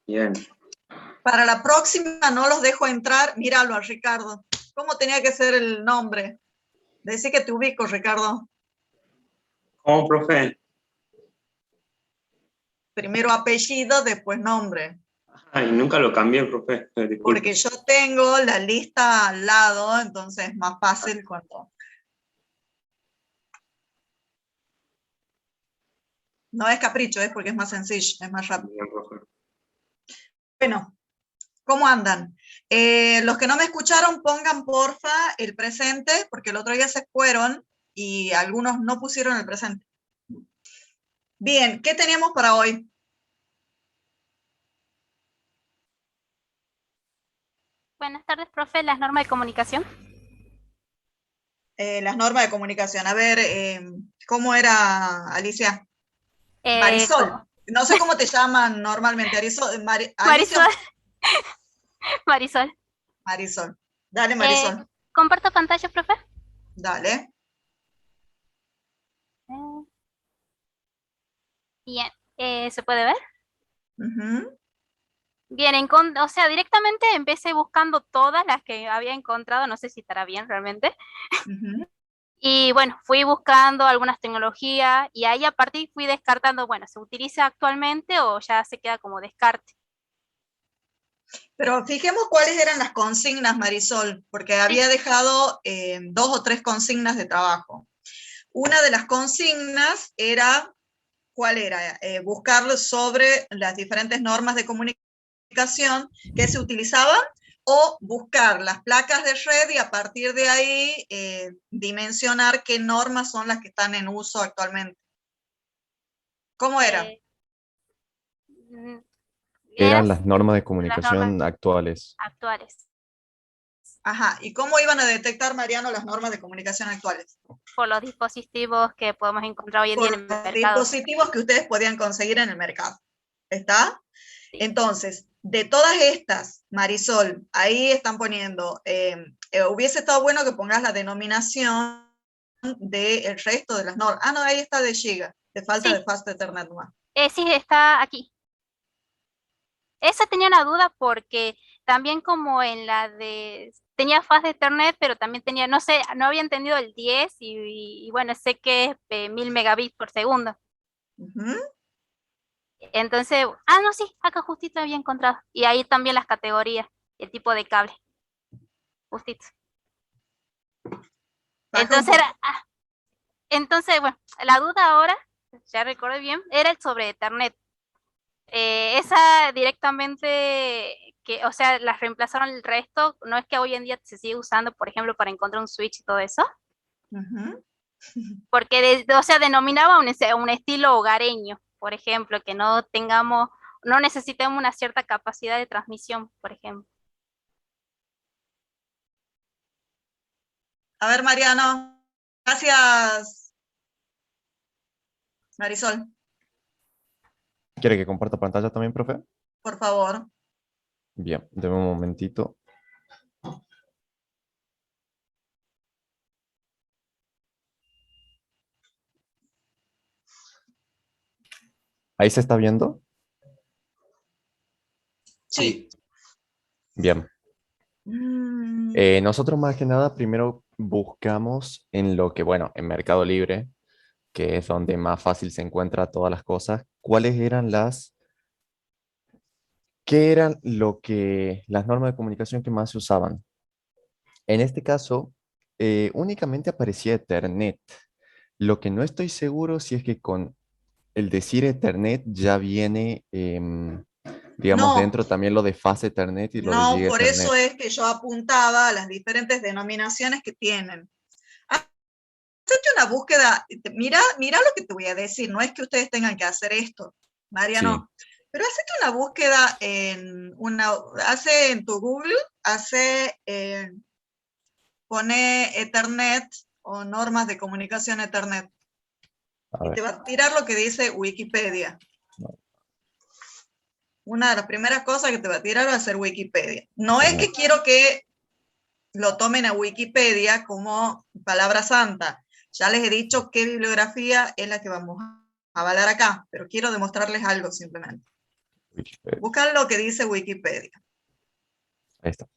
Bien. Para la próxima no los dejo entrar. Míralo a Ricardo. ¿Cómo tenía que ser el nombre? Decí que te ubico, Ricardo. ¿Cómo, profe? Primero apellido, después nombre. Ay, nunca lo cambié, profe. Disculpe. Porque yo tengo la lista al lado, entonces es más fácil cuando... No es capricho, es porque es más sencillo, es más rápido. Bien, profe. Bueno, ¿cómo andan? Los que no me escucharon, pongan porfa el presente, porque el otro día se fueron y algunos no pusieron el presente. Bien, ¿qué teníamos para hoy? Buenas tardes, profe. Las normas de comunicación. Las normas de comunicación. A ver, ¿cómo era, Alicia? Marisol. No sé cómo te llaman normalmente. Alicia, Marisol. Marisol. Marisol. Dale, Marisol. ¿Comparto pantalla, profe? Dale. Bien. ¿Se puede ver? Uh-huh. Bien, o sea, directamente empecé buscando todas las que había encontrado, no sé si estará bien realmente. Uh-huh. Y bueno, fui buscando algunas tecnologías y ahí a partir fui descartando, bueno, ¿se utiliza actualmente o ya se queda como descarte? Pero fijemos cuáles eran las consignas, Marisol, porque había dejado 2 o 3 consignas de trabajo. Una de las consignas era, ¿cuál era? Buscar sobre las diferentes normas de comunicación que se utilizaban o buscar las placas de red y a partir de ahí dimensionar qué normas son las que están en uso actualmente. ¿Cómo era? Eran las normas de comunicación actuales. Ajá, ¿y cómo iban a detectar, Mariano, las normas de comunicación actuales? Por los dispositivos que podemos encontrar hoy en día en el mercado. Por los dispositivos que ustedes podían conseguir en el mercado. ¿Está? Sí. Entonces, de todas estas, Marisol, ahí están poniendo, hubiese estado bueno que pongas la denominación del resto de las normas. Ah, no, ahí está de Giga, te falta sí. De Fast Ethernet nomás. Sí, está aquí. Esa tenía una duda porque también como en la de... Tenía Fast Ethernet, pero también tenía, no sé, no había entendido el 10 y bueno, sé que es 1000 megabits por segundo. Entonces, no, sí, acá justito había encontrado. Y ahí también las categorías, el tipo de cable. Justito. Entonces, bueno, la duda ahora, ya recuerdo bien, era el sobre Ethernet. Esa directamente, o sea, las reemplazaron el resto, no es que hoy en día se sigue usando, por ejemplo, para encontrar un switch y todo eso. Porque, o sea, denominaba un estilo hogareño, por ejemplo, que no necesitemos una cierta capacidad de transmisión, por ejemplo. A ver, Mariano. Gracias, Marisol. ¿Quiere que comparta pantalla también, profe? Por favor. Bien, deme un momentito. ¿Ahí se está viendo? Sí. Bien. Nosotros más que nada primero buscamos en lo que, bueno, en Mercado Libre, que es donde más fácil se encuentra todas las cosas, qué eran las normas de comunicación que más se usaban. En este caso, únicamente aparecía Ethernet. Lo que no estoy seguro si es que con el decir Ethernet ya viene, digamos, dentro también lo de fase Ethernet y lo de Giga por Ethernet. eso es que yo apuntaba a las diferentes denominaciones que tienen. Hacete una búsqueda, mira lo que te voy a decir, no es que ustedes tengan que hacer esto, Mariano, sí. Pero hacete una búsqueda hace en tu Google, pone Ethernet o normas de comunicación Ethernet. Y te va a tirar lo que dice Wikipedia. Una de las primeras cosas que te va a tirar va a ser Wikipedia. No es que quiero que lo tomen a Wikipedia como palabra santa. Ya les he dicho qué bibliografía es la que vamos a avalar acá, pero quiero demostrarles algo simplemente. Wikipedia. Busca lo que dice Wikipedia. Ahí está.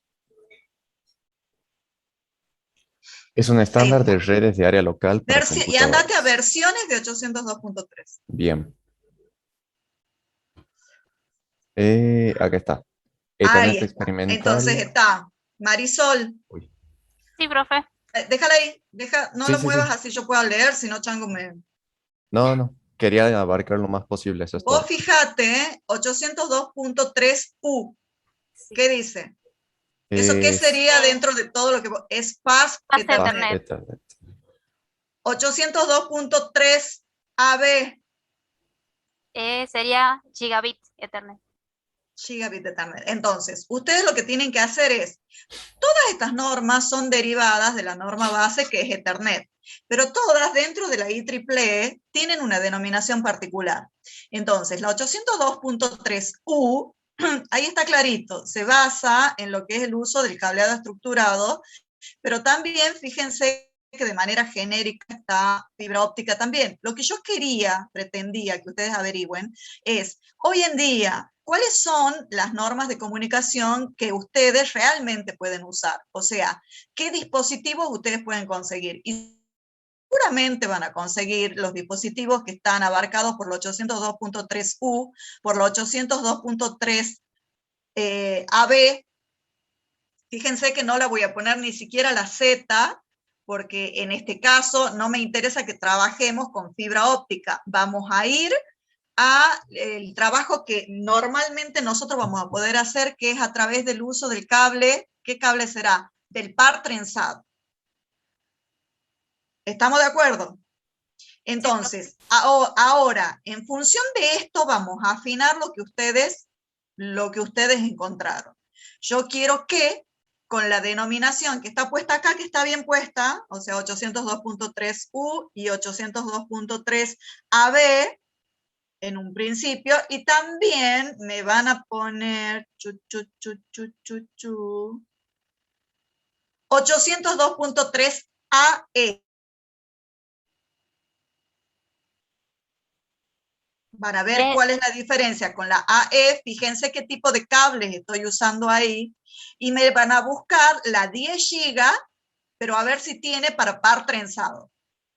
Es un estándar de redes de área local para Y andate a computadoras. versiones de 802.3. Bien. Acá está. Ahí Ethernet está. experimental. Entonces está Marisol. Uy. Sí, profe. Déjala ahí. No Sí, lo sí, sí. muevas así yo pueda leer, si no, Chango me... No, no. Quería abarcar lo más posible, eso es Vos todo. fíjate, 802.3U. Sí. ¿Qué dice? ¿Eso qué Es sería dentro de todo lo que... Es Fast Fast Ethernet. Fast Ethernet. Ethernet. 802.3 AB. Sería Gigabit Ethernet. Gigabit Ethernet. Entonces, ustedes lo que tienen que hacer es, todas estas normas son derivadas de la norma base que es Ethernet, pero todas dentro de la IEEE tienen una denominación particular. Entonces, la 802.3U, ahí está clarito, se basa en lo que es el uso del cableado estructurado, pero también fíjense que de manera genérica está fibra óptica también. Lo que yo pretendía que ustedes averigüen es, hoy en día, ¿cuáles son las normas de comunicación que ustedes realmente pueden usar? O sea, ¿qué dispositivos ustedes pueden conseguir? Y seguramente van a conseguir los dispositivos que están abarcados por los 802.3U, por los 802.3 AB. Fíjense que no la voy a poner ni siquiera la Z, porque en este caso no me interesa que trabajemos con fibra óptica. Vamos a ir al trabajo que normalmente nosotros vamos a poder hacer, que es a través del uso del cable. ¿Qué cable será? Del par trenzado. ¿Estamos de acuerdo? Entonces, ahora, en función de esto, vamos a afinar lo que ustedes encontraron. Yo quiero que con la denominación que está puesta acá, que está bien puesta, o sea, 802.3U y 802.3 AB, en un principio, y también me van a poner 802.3 AE. Van a ver cuál es la diferencia con la AE, fíjense qué tipo de cables estoy usando ahí, y me van a buscar la 10 GB, pero a ver si tiene para par trenzado.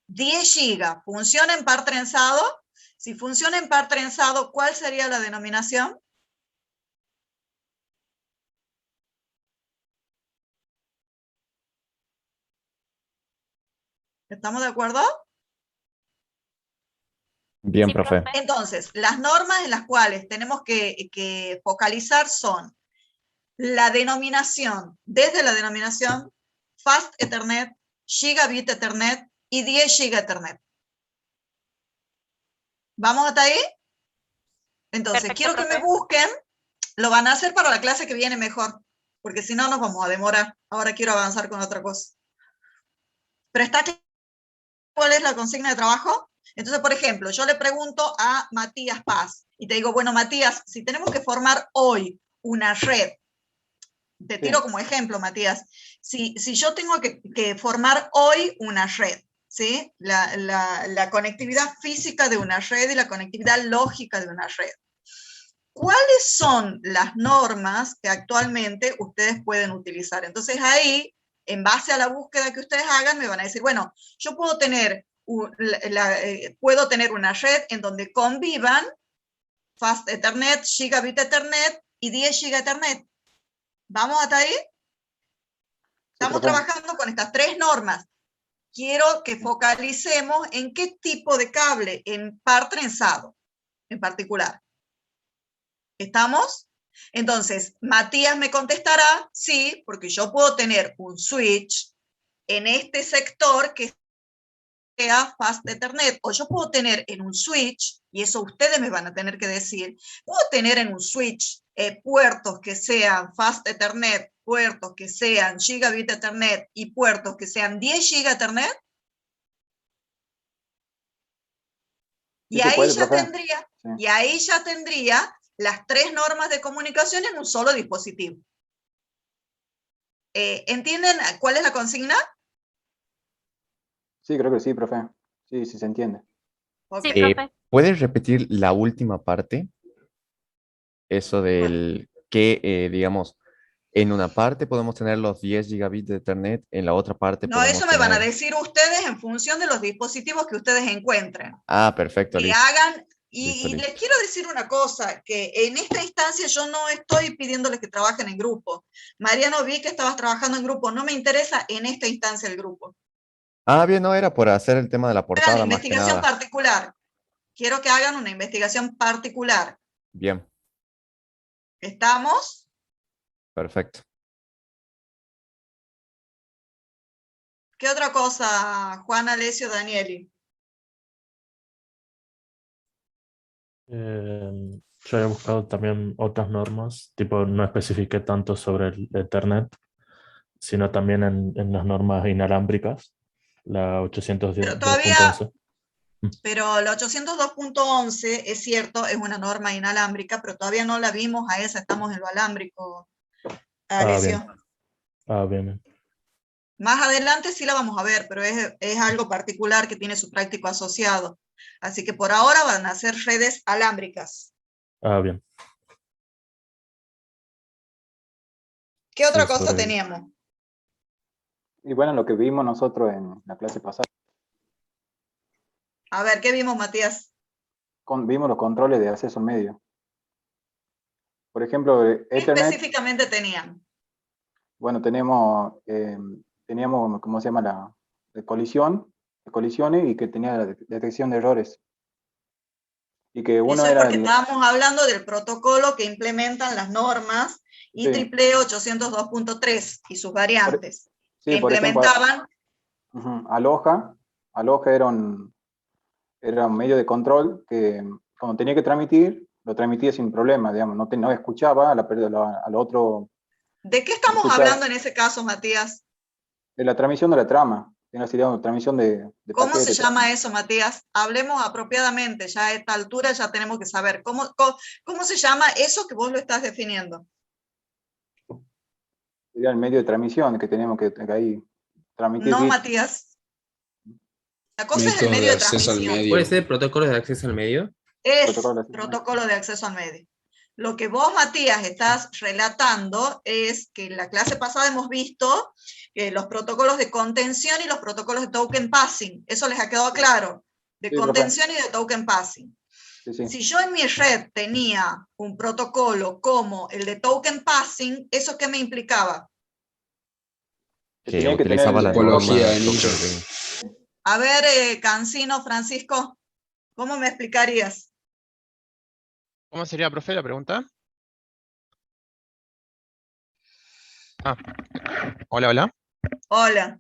10 GB, ¿funciona en par trenzado? Si funciona en par trenzado, ¿cuál sería la denominación? ¿Estamos de acuerdo? Bien, Sí, profe. profe. Entonces, las normas en las cuales tenemos que focalizar son la denominación, desde la denominación Fast Ethernet, Gigabit Ethernet y 10 GB Ethernet. ¿Vamos hasta ahí? Entonces, Perfecto, quiero que profe. me busquen, lo van a hacer para la clase que viene mejor, porque si no nos vamos a demorar. Ahora quiero avanzar con otra cosa. ¿Pero está claro cuál es la consigna de trabajo? Entonces, por ejemplo, yo le pregunto a Matías Paz, y te digo, bueno, Matías, si tenemos que formar hoy una red, te tiro como ejemplo, Matías, si yo tengo que formar hoy una red, ¿sí? La conectividad física de una red y la conectividad lógica de una red. ¿Cuáles son las normas que actualmente ustedes pueden utilizar? Entonces ahí, en base a la búsqueda que ustedes hagan, me van a decir, bueno, yo puedo tener una red en donde convivan Fast Ethernet, Gigabit Ethernet y 10 GB Ethernet. ¿Vamos hasta ahí? Estamos trabajando con estas tres normas. Quiero que focalicemos en qué tipo de cable, en par trenzado en particular. ¿Estamos? Entonces, Matías me contestará, sí, porque yo puedo tener un switch en este sector que sea Fast Ethernet, o yo puedo tener en un switch, y eso ustedes me van a tener que decir, puedo tener en un switch puertos que sean Fast Ethernet, puertos que sean Gigabit Ethernet y puertos que sean 10 GB Ethernet. Y ahí ya tendría las tres normas de comunicación en un solo dispositivo. ¿Entienden cuál es la consigna? Sí, creo que sí, profe. Sí, sí se entiende. Sí, Okay. profe. ¿Puedes repetir la última parte? eso del que, digamos, en una parte podemos tener los 10 gigabits de Ethernet, en la otra parte No, podemos eso me van a tener... decir ustedes en función de los dispositivos que ustedes encuentren. Ah, perfecto, Que listo. hagan, Listo, y les listo. quiero decir una cosa, que en esta instancia yo no estoy pidiéndoles que trabajen en grupo. Mariano, vi que estabas trabajando en grupo, no me interesa en esta instancia el grupo. Ah, bien, no era por hacer el tema de la Hagan portada más que investigación nada. particular. Quiero que hagan una investigación particular. Bien, ¿Estamos? perfecto. ¿Qué otra cosa, Juan Alessio Danieli? Yo he buscado también otras normas, tipo no especifiqué tanto sobre el Ethernet, sino también en las normas inalámbricas, la Pero todavía, 802.11. pero la 802.11 es cierto, es una norma inalámbrica, pero todavía no la vimos a esa, estamos en lo alámbrico, Ah, bien. Alessio. Ah, bien, bien. Más adelante sí la vamos a ver, pero es algo particular que tiene su práctico asociado. Así que por ahora van a ser redes alámbricas. Ah, bien. ¿Qué otra Sí, cosa sobre- teníamos? Y bueno, lo que vimos nosotros en la clase pasada, A ver, ¿qué vimos, Matías? vimos los controles de acceso al medio. Por ejemplo, ¿Qué Ethernet, específicamente tenían? bueno, teníamos, ¿cómo se llama? De colisiones y que tenía la detección de errores. Y que uno Eso es era porque estábamos hablando del protocolo que implementan las normas IEEE 802.3 y sus variantes, que sí, por ejemplo, implementaban. Aloha era un medio de control que cuando tenía que transmitir, lo transmitía sin problema, digamos, no escuchaba al otro, ¿De qué no estamos escuchaba, hablando en ese caso, Matías? de la transmisión de la trama, era así, digamos, transmisión de ¿Cómo se paquetes. llama eso, Matías? Hablemos apropiadamente, ya a esta altura ya tenemos que saber. ¿Cómo se llama eso que vos lo estás definiendo? Era el medio de transmisión que teníamos que ahí transmitir No, bits. Matías. La cosa es el Métodos medio de de acceso al transmisión. medio. ¿Puede ser protocolos de acceso al medio? Es Protocolo de protocolo de acceso al medio. Lo que vos, Matías, estás relatando es que en la clase pasada hemos visto los protocolos de contención y los protocolos de token passing. Eso les ha quedado claro. De Sí, contención y de token passing. Sí. Si yo en mi red tenía un protocolo como el de token passing, ¿eso qué me implicaba? Que Que tenía que tener utilizaba la topología norma de nicho. Token Ring. A ver, Cancino, Francisco, ¿cómo me explicarías? ¿Cómo sería, profe, la pregunta? Ah, hola, hola. Hola.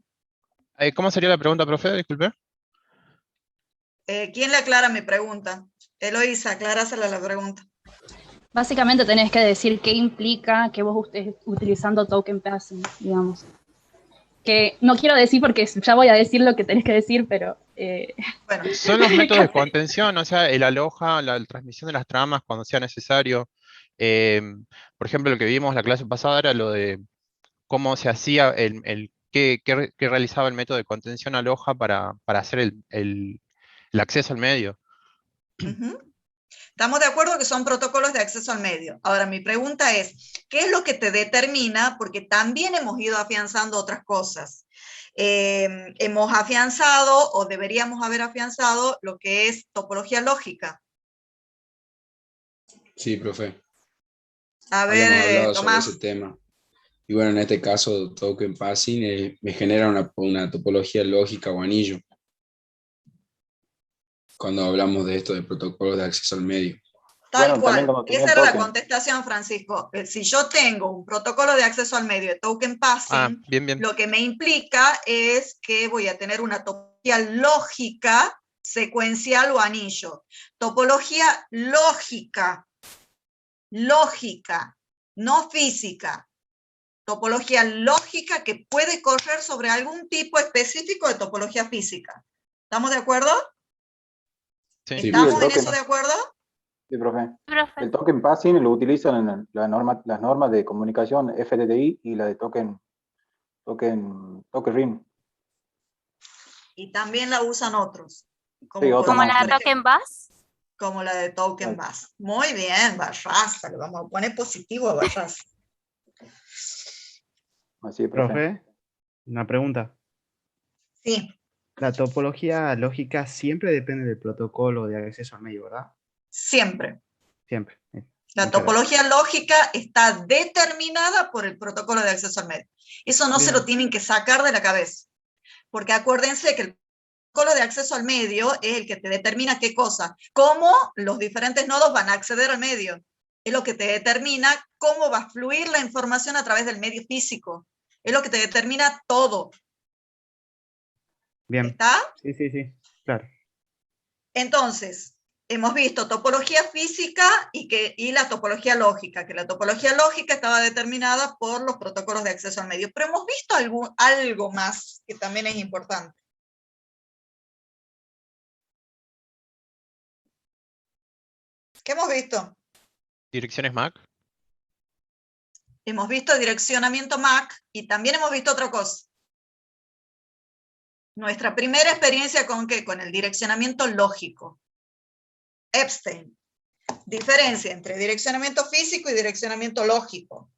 ¿Cómo sería la pregunta, profe? Disculpe. ¿Quién le aclara mi pregunta? Eloísa, aclarásela la pregunta. Básicamente tenés que decir qué implica que vos estés utilizando token passing, digamos. Que no quiero decir porque ya voy a decir lo que tenés que decir, pero... Bueno, Son los métodos de contención, o sea, el aloja, la transmisión de las tramas cuando sea necesario. Por ejemplo, lo que vimos la clase pasada era lo de cómo se hacía, qué realizaba el método de contención aloja para hacer el acceso al medio. Estamos de acuerdo que son protocolos de acceso al medio. Ahora, mi pregunta es, ¿qué es lo que te determina? Porque también hemos ido afianzando otras cosas. Hemos afianzado, o deberíamos haber afianzado, lo que es topología lógica. Sí, profe. A Habíamos ver, hablado sobre Tomás. ese tema. Y bueno, en este caso, token passing me genera una topología lógica o anillo. Cuando hablamos de esto de protocolos de acceso al medio. Tal Bueno, también cual. cuando tenía Esa era la token. contestación, Francisco. Si yo tengo un protocolo de acceso al medio de token passing, Bien, bien. lo que me implica es que voy a tener una topología lógica, secuencial o anillo. Topología lógica. Lógica, no física. Topología lógica que puede correr sobre algún tipo específico de topología física. ¿Estamos de acuerdo? Sí. ¿Estamos en token, eso de acuerdo? Sí, profe. Profe. El token passing lo utilizan en las normas de comunicación FDDI y la de token ring. Y también la usan otros. Sí, otros ¿Como más. la token bus? como la de Token Bus. Muy bien, Barraza, le vamos a poner positivo a Barraza. Así, profe. Profe, una pregunta. Sí, La topología lógica siempre depende del protocolo de acceso al medio, ¿verdad? siempre. Siempre. La Muchas gracias. topología lógica está determinada por el protocolo de acceso al medio. Eso no se Bien. lo tienen que sacar de la cabeza. Porque acuérdense que el protocolo de acceso al medio es el que te determina qué cosa, cómo los diferentes nodos van a acceder al medio. Es lo que te determina cómo va a fluir la información a través del medio físico. Es lo que te determina todo. Bien. ¿Está? Sí, sí, sí. Claro. Entonces, hemos visto topología física y la topología lógica, que la topología lógica estaba determinada por los protocolos de acceso al medio. Pero hemos visto algo más que también es importante. ¿Qué hemos visto? Direcciones MAC. Hemos visto direccionamiento MAC y también hemos visto otra cosa. Nuestra primera experiencia con ¿qué? Con el direccionamiento lógico. Epstein. Diferencia entre direccionamiento físico y direccionamiento lógico.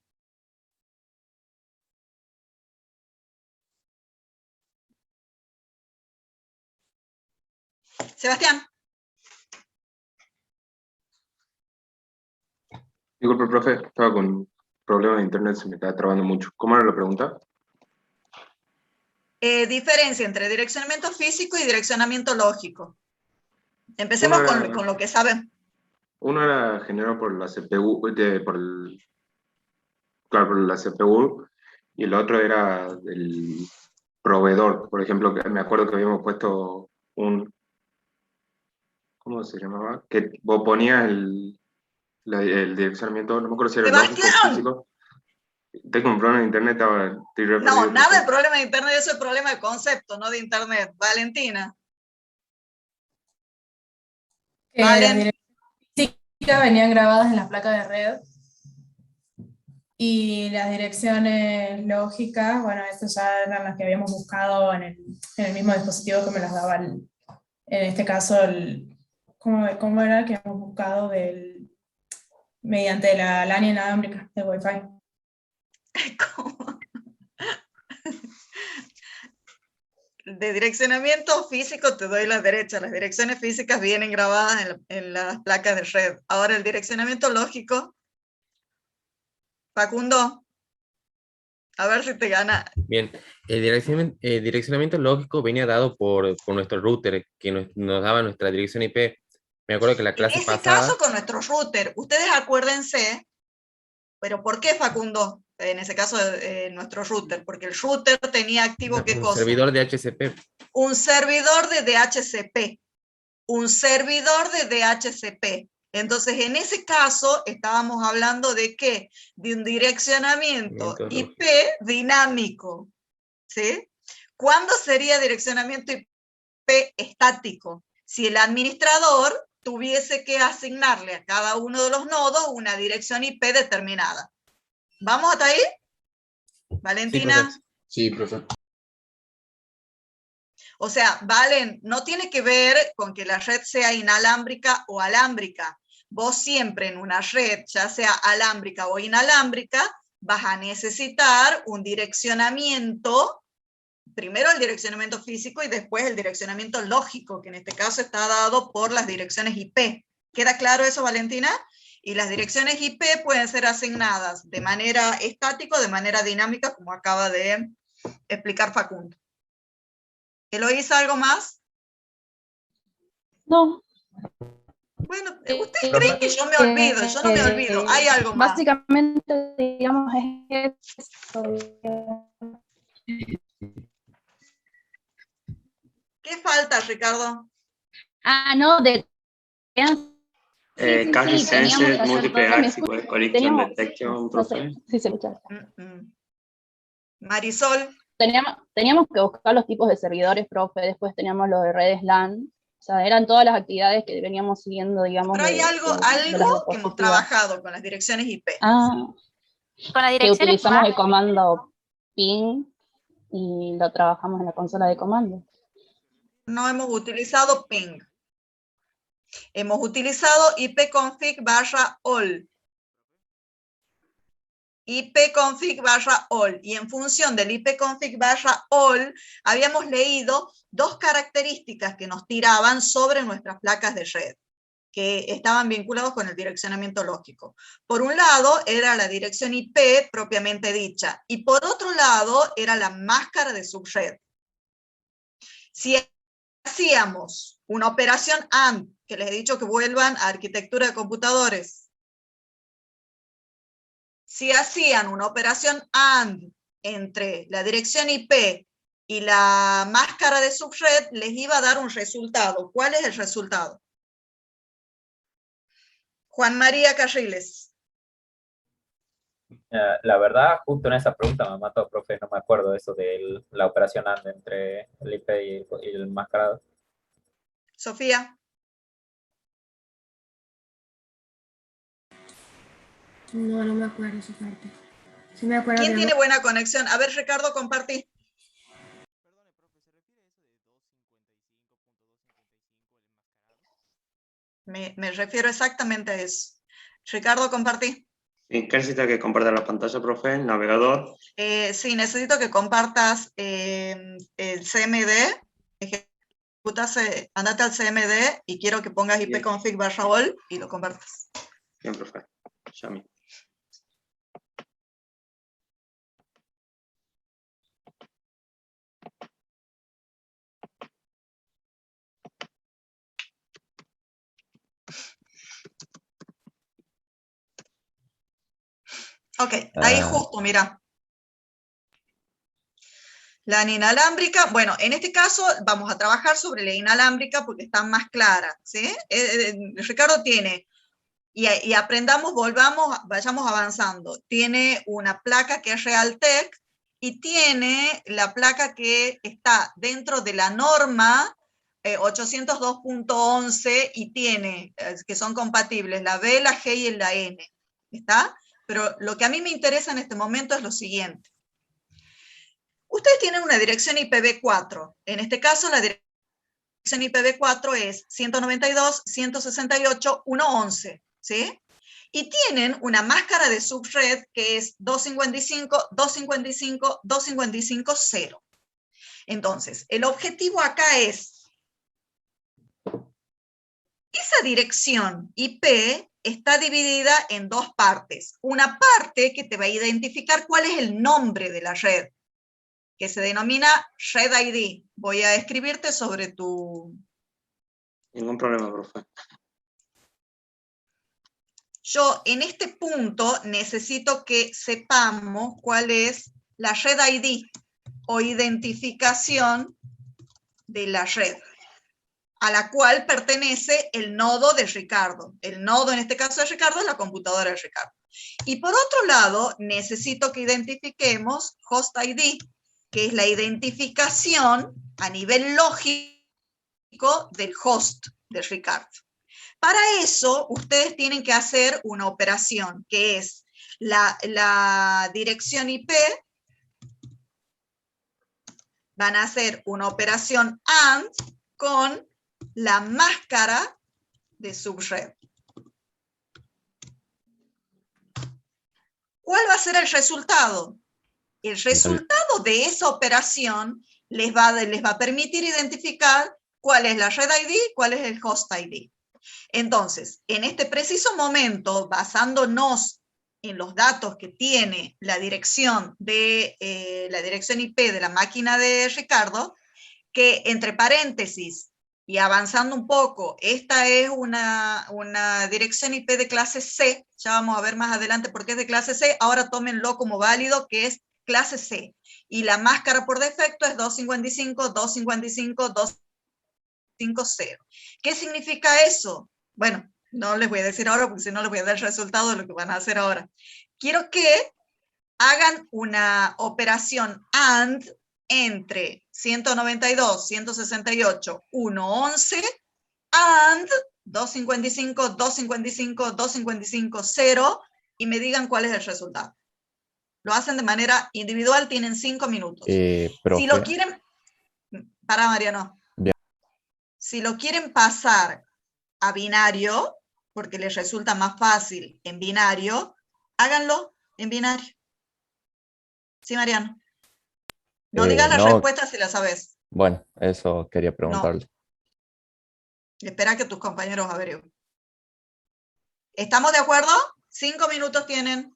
Sebastián. Disculpe, profe, estaba con problemas de internet, se me estaba trabando mucho. ¿Cómo era la pregunta? Diferencia entre direccionamiento físico y direccionamiento lógico. Empecemos con lo que saben. Uno era generado por la CPU, claro, por la CPU, y el otro era del proveedor. Por ejemplo, que me acuerdo que habíamos puesto ¿cómo se llamaba? Que vos ponías el direccionamiento, no me acuerdo si era lógico o físico. Tengo un problema de internet, estoy re No, perdido, nada de problema de internet, eso es problema de concepto, no de internet. Valentina. Las direcciones físicas venían grabadas en las placas de red y las direcciones lógicas, bueno, esas ya eran las que habíamos buscado en el mismo dispositivo que me las daba, en este caso, ¿cómo era que hemos buscado mediante la LAN inalámbrica de Wi-Fi? De direccionamiento físico te doy la derecha. Las direcciones físicas vienen grabadas en las placas de red. Ahora el direccionamiento lógico. Facundo, a ver si te gana. Bien, el direccionamiento lógico venía dado por nuestro router, que nos daba nuestra dirección IP. Me acuerdo que la En clase ese pasada... caso con nuestro router, ustedes acuérdense, pero ¿por qué, Facundo? En ese caso nuestro router, porque el router tenía activo ¿qué un cosa? servidor de HCP. Un servidor de DHCP. Un servidor de DHCP. Entonces, en ese caso, estábamos hablando de ¿qué? De un direccionamiento IP dinámico. ¿Sí? ¿Cuándo sería direccionamiento IP estático? Si el administrador tuviese que asignarle a cada uno de los nodos una dirección IP determinada. ¿Vamos hasta ahí? Valentina. Sí, profe. O sea, Valen, no tiene que ver con que la red sea inalámbrica o alámbrica. Vos siempre en una red, ya sea alámbrica o inalámbrica, vas a necesitar un direccionamiento, primero el direccionamiento físico y después el direccionamiento lógico, que en este caso está dado por las direcciones IP. ¿Queda claro eso, Valentina? Y las direcciones IP pueden ser asignadas de manera estática o de manera dinámica, como acaba de explicar Facundo. ¿Eloísa, algo más? No. Bueno, ustedes creen que yo me olvido, yo no me olvido, hay algo más. Básicamente, digamos, es eso. ¿Qué falta, Ricardo? No, Cache Sense, teníamos Multiple que hacer Access, todo, Collection teníamos- Detection, no sé, profe. sí se escucha. Marisol. Teníamos que buscar los tipos de servidores, profe, después teníamos los de redes LAN, o sea, eran todas las actividades que veníamos siguiendo, digamos. Pero hay algo de las que hemos diapositivas. trabajado con las direcciones IP. Con la Que dirección utilizamos el comando ping y lo trabajamos en la consola de comando. No hemos utilizado ping. Hemos utilizado ipconfig/all. ipconfig/all. Y en función del ipconfig/all, habíamos leído dos características que nos tiraban sobre nuestras placas de red, que estaban vinculados con el direccionamiento lógico. Por un lado, era la dirección IP propiamente dicha, y por otro lado, era la máscara de subred. Si hacíamos una operación AND, que les he dicho que vuelvan a arquitectura de computadores, si hacían una operación AND entre la dirección IP y la máscara de subred, les iba a dar un resultado. ¿Cuál es el resultado? Juan María Carriles. La verdad, justo en esa pregunta me mató, profe, no me acuerdo de eso de la operación AND entre el IP y el enmascarado. Sofía. No, no me acuerdo esa parte. Sí me acuerdo. ¿Quién tiene buena conexión? A ver, Ricardo, compartí. Me refiero exactamente a eso. Ricardo, compartí. ¿Y qué necesita que comparta la pantalla, profe? ¿El navegador? Sí, necesito que compartas el CMD. Andate al CMD y quiero que pongas ipconfig/all y lo compartas. Bien, profe. Ya mismo. Ok, ahí justo, mira. La inalámbrica, bueno, en este caso vamos a trabajar sobre la inalámbrica porque está más clara, ¿sí? Ricardo tiene, y aprendamos, vayamos avanzando. Tiene una placa que es Realtek y tiene la placa que está dentro de la norma 802.11 y tiene, que son compatibles, la B, la G y la N, ¿está? Pero lo que a mí me interesa en este momento es lo siguiente. Ustedes tienen una dirección IPv4. En este caso, la dirección IPv4 es 192.168.1.11, ¿sí? Y tienen una máscara de subred que es 255.255.255.0. Entonces, el objetivo acá es, esa dirección IP está dividida en dos partes. Una parte que te va a identificar cuál es el nombre de la red, que se denomina Red ID. Voy a escribirte sobre tu... Ningún problema, profe. Yo en este punto necesito que sepamos cuál es la Red ID o identificación de la red, a la cual pertenece el nodo de Ricardo. El nodo en este caso de Ricardo es la computadora de Ricardo. Y por otro lado, necesito que identifiquemos Host ID, que es la identificación a nivel lógico del host de Ricardo. Para eso, ustedes tienen que hacer una operación, que es la dirección IP, van a hacer una operación AND con la máscara de subred. ¿Cuál va a ser el resultado? El resultado de esa operación les va a permitir identificar cuál es la red ID, cuál es el host ID. Entonces, en este preciso momento, basándonos en los datos que tiene la dirección IP de la máquina de Ricardo, que entre paréntesis y avanzando un poco, esta es una dirección IP de clase C, ya vamos a ver más adelante por qué es de clase C, ahora tómenlo como válido que es clase C, y la máscara por defecto es 255.255.250. ¿Qué significa eso? Bueno, no les voy a decir ahora porque si no les voy a dar el resultado de lo que van a hacer ahora. Quiero que hagan una operación AND entre 192.168.1.11 AND 255.255.255.0 y me digan cuál es el resultado. Lo hacen de manera individual, tienen 5 minutos. Si lo quieren... Para, Mariano. Bien. Si lo quieren pasar a binario, porque les resulta más fácil en binario, háganlo en binario. ¿Sí, Mariano? No digas las No, respuestas si las sabes. bueno, eso quería preguntarle. Espera que tus compañeros averigüen. ¿Estamos de acuerdo? 5 minutos tienen.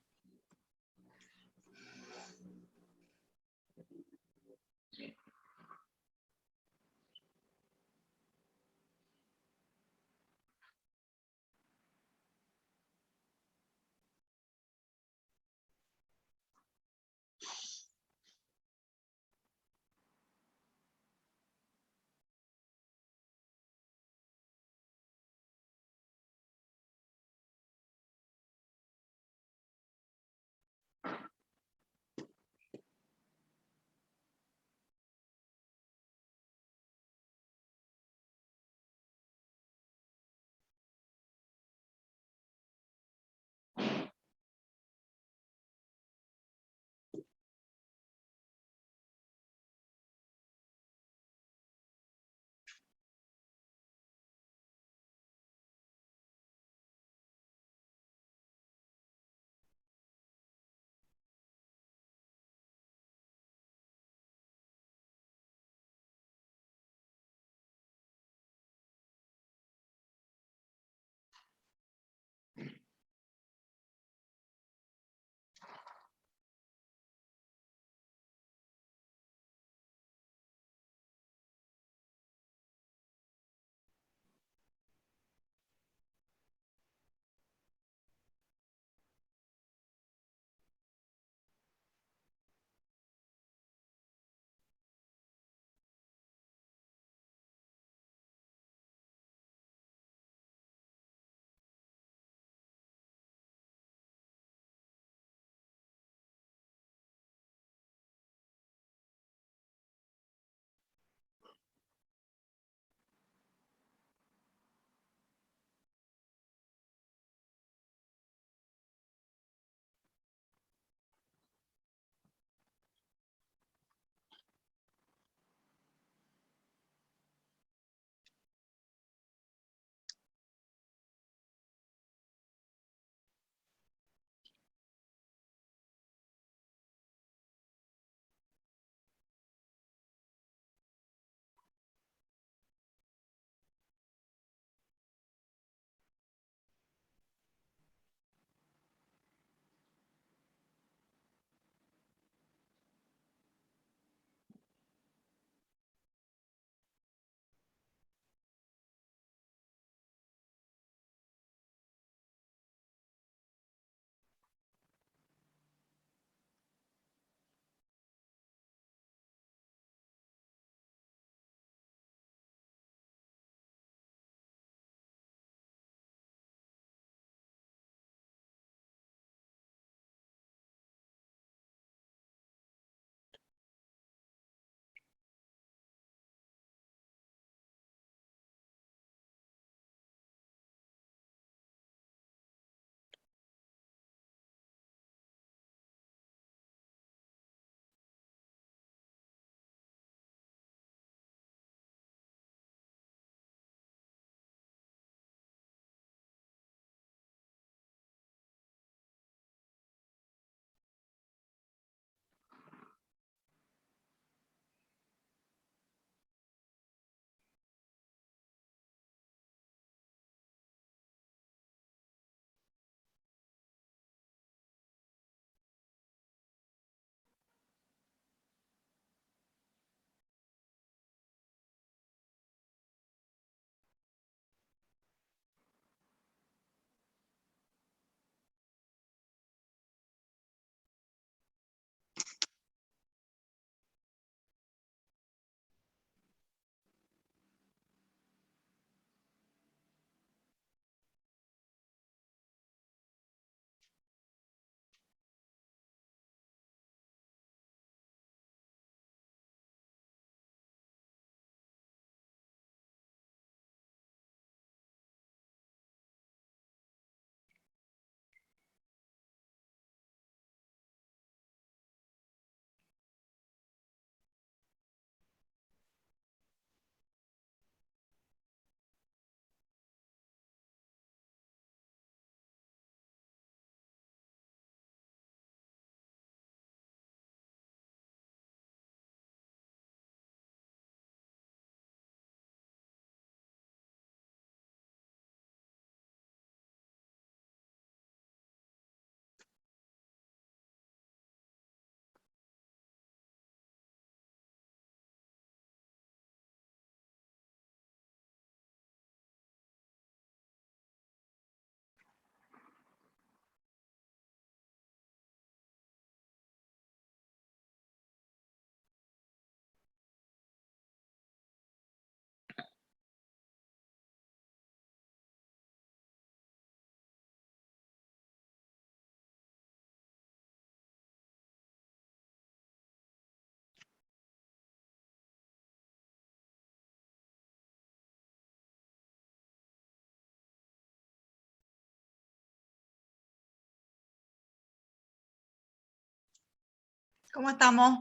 ¿Cómo estamos?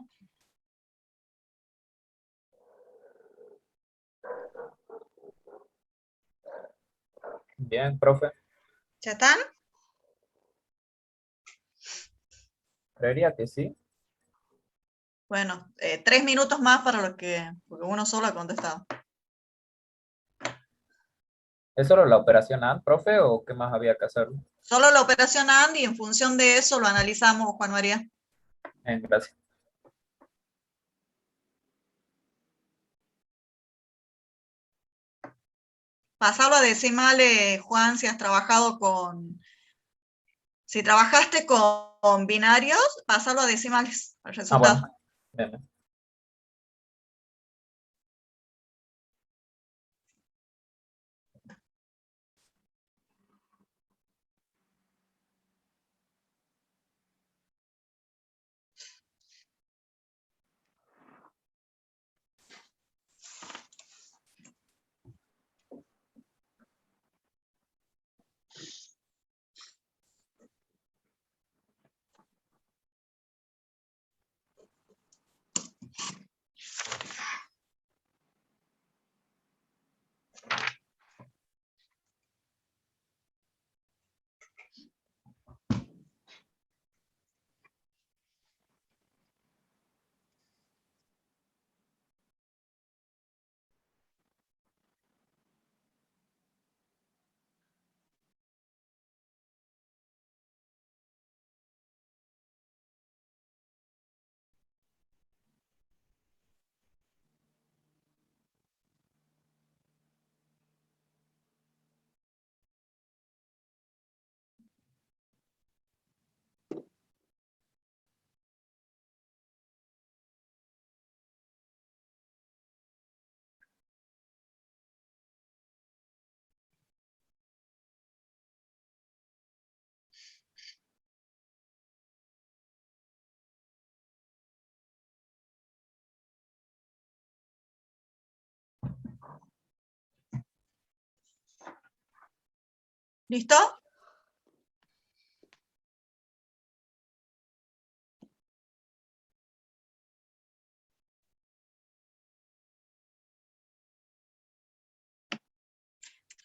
Bien, profe. ¿Ya están? Creería que sí. Bueno, 3 minutos más para porque uno solo ha contestado. ¿Es solo la operación AND, profe, o qué más había que hacer? Solo la operación AND y en función de eso lo analizamos, Juan María. Gracias. Pasarlo a decimales, Juan, si has trabajado si trabajaste con binarios, pasarlo a decimales, el resultado. Bueno. Bien. ¿Listo?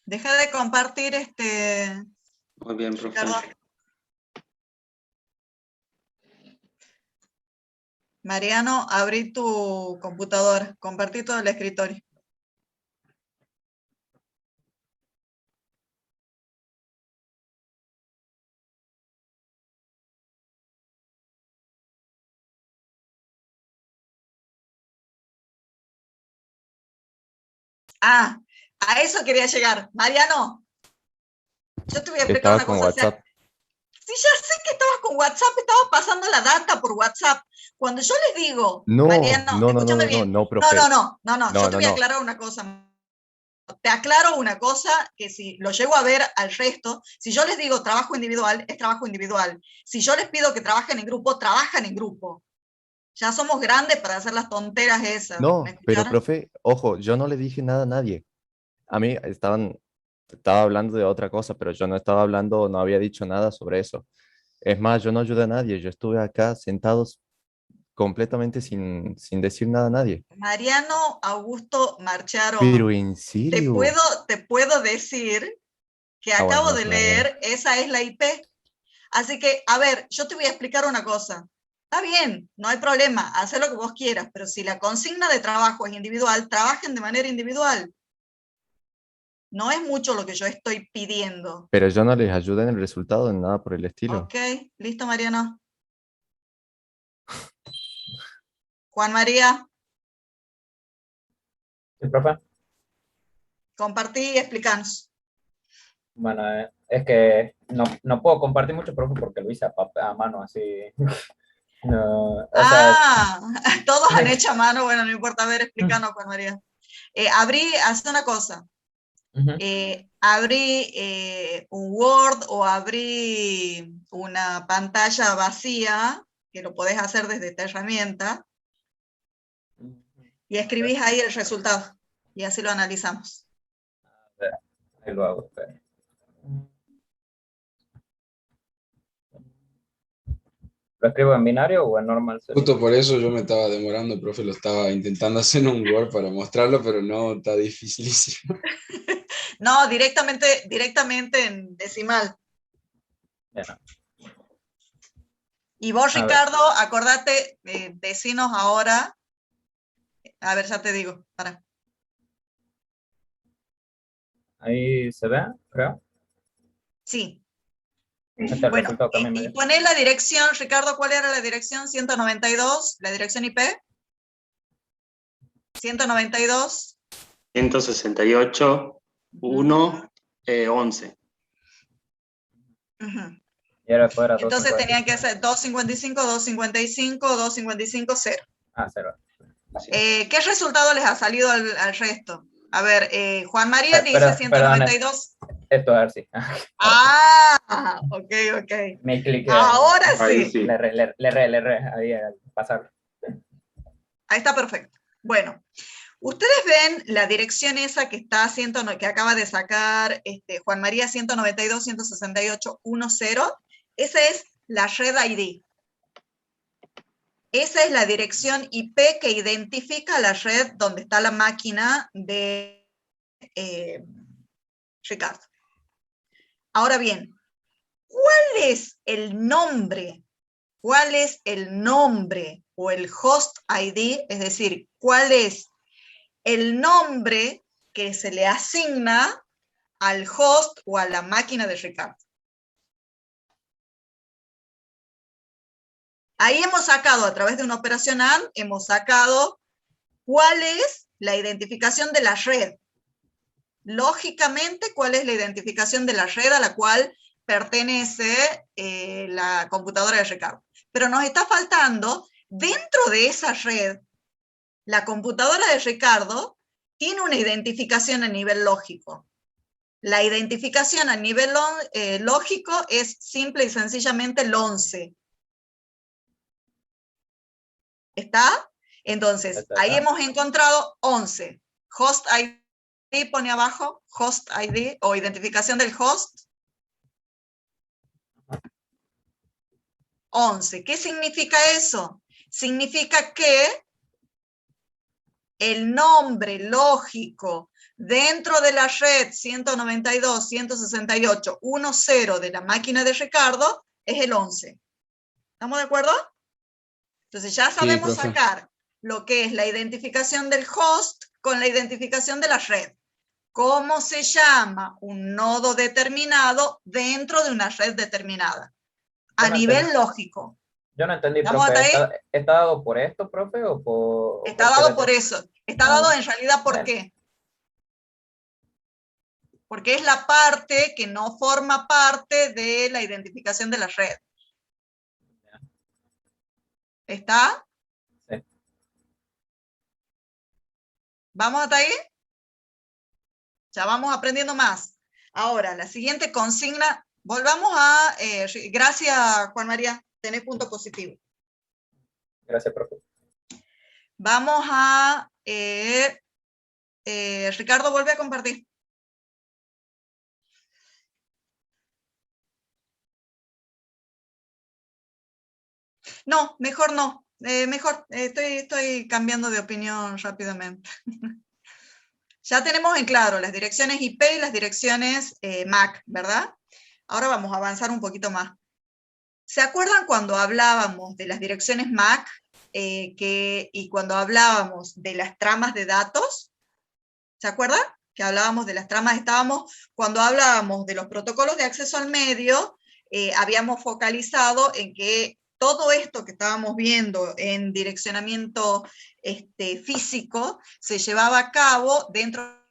Deja de compartir Muy bien, profe. Ricardo. Mariano, abrí tu computadora, compartí todo el escritorio. Ah, a eso quería llegar. Mariano, yo te voy a explicar Estaba una con cosa. WhatsApp. Sí, ya sé que estabas con WhatsApp, estabas pasando la data por WhatsApp. Cuando yo les digo, No, Mariano, escúchame bien. no, profe. Yo te voy a aclarar una cosa. Te aclaro una cosa, que si lo llego a ver al resto, si yo les digo trabajo individual, es trabajo individual. Si yo les pido que trabajen en grupo, trabajan en grupo. Ya somos grandes para hacer las tonteras esas. No, ¿Me pero escucharon? profe, ojo, yo no le dije nada a nadie. A mí estaba hablando de otra cosa, pero yo no estaba hablando, no había dicho nada sobre eso. Es más, yo no ayudé a nadie, yo estuve acá sentados completamente sin decir nada a nadie. Mariano Augusto Marcharo, Pero en serio. te puedo decir que Ah, bueno, acabo no de se me bien. leer, esa es la IP. Así que, a ver, yo te voy a explicar una cosa. Está bien, no hay problema, haz lo que vos quieras, pero si la consigna de trabajo es individual, trabajen de manera individual. No es mucho lo que yo estoy pidiendo. Pero yo no les ayudé en el resultado, en nada por el estilo. Ok, listo, Mariano. Juan María. Sí, profe. Compartí y explícanos. Bueno, es que no puedo compartir mucho, profe, porque lo hice a mano, así. No, o sea, Todos han hecho a mano, bueno, no importa, a ver, explícanos, Juan María. Haz una cosa. Abrí un Word o abrí una pantalla vacía, que lo podés hacer desde esta herramienta, y escribís ahí el resultado, y así lo analizamos. ahí lo hago, espera. ¿Lo escribo en binario o en normal? Justo por eso yo me estaba demorando, profe, lo estaba intentando hacer en un Word para mostrarlo, pero no, está dificilísimo. No, directamente en decimal. Ya. Y vos, A ver. Ricardo, acordate, decinos ahora. A ver, ya te digo, para. Ahí se ve, creo. Sí. Este es el Bueno, resultado que a mí me y dio. poner la dirección, Ricardo, ¿cuál era la dirección? 192, la dirección IP. 192. 168, 1, 11. Ujú. Y ahora fuera Entonces 255. tenían que ser 255, 255, 255, 0. Ah, 0. ¿Qué resultado les ha salido al resto? A ver, Juan María dice Perdón, 192. Esto, a ver si. Ah, ok, ok. Me cliqué. Ahora sí. Le erré, ahí al pasar. Ahí está perfecto. Bueno, ustedes ven la dirección esa que está que acaba de sacar Juan María 192, 168, 10. Esa es la red ID. Esa es la dirección IP que identifica la red donde está la máquina de Ricardo. Ahora bien, ¿cuál es el nombre? ¿Cuál es el nombre o el host ID? Es decir, ¿cuál es el nombre que se le asigna al host o a la máquina de Ricardo? Ahí hemos sacado, a través de una operación AND, hemos sacado cuál es la identificación de la red. Lógicamente, cuál es la identificación de la red a la cual pertenece la computadora de Ricardo. Pero nos está faltando, dentro de esa red, la computadora de Ricardo tiene una identificación a nivel lógico. La identificación a nivel lógico es simple y sencillamente el 11. ¿Está? Entonces, ahí hemos encontrado 11. Host ID, pone abajo, host ID o identificación del host. 11. ¿Qué significa eso? Significa que el nombre lógico dentro de la red 192, 168, 10 de la máquina de Ricardo es el 11. ¿Estamos de acuerdo? Entonces ya sabemos sacar lo que es la identificación del host con la identificación de la red. ¿Cómo se llama un nodo determinado dentro de una red determinada? A nivel lógico. Yo no entendí, ¿Estamos profe. hasta ahí? ¿Está dado por esto, profe? ¿O por...? Está dado por eso. Está dado en realidad ¿por qué? Porque es la parte que no forma parte de la identificación de la red. ¿Está? Sí. ¿Vamos hasta ahí? Ya vamos aprendiendo más. Ahora, la siguiente consigna, volvamos a... gracias, Juan María, tenés punto positivo. Gracias, profe. Vamos a... Ricardo, vuelve a compartir. No, mejor no. Mejor, estoy cambiando de opinión rápidamente. Ya tenemos en claro las direcciones IP y las direcciones MAC, ¿verdad? Ahora vamos a avanzar un poquito más. ¿Se acuerdan cuando hablábamos de las direcciones MAC y cuando hablábamos de las tramas de datos? ¿Se acuerdan? Que hablábamos de las tramas, cuando hablábamos de los protocolos de acceso al medio, habíamos focalizado en que todo esto que estábamos viendo en direccionamiento físico se llevaba a cabo dentro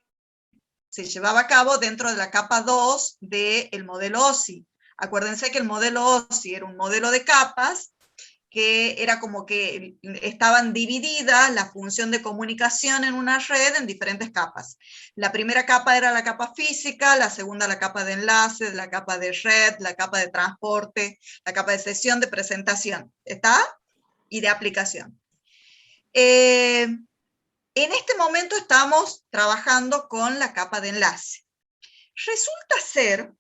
de la capa 2 del modelo OSI. Acuérdense que el modelo OSI era un modelo de capas que era como que estaban divididas la función de comunicación en una red en diferentes capas. La primera capa era la capa física, la segunda la capa de enlace, la capa de red, la capa de transporte, la capa de sesión, de presentación, ¿está? Y de aplicación. En este momento estamos trabajando con la capa de enlace. Resulta ser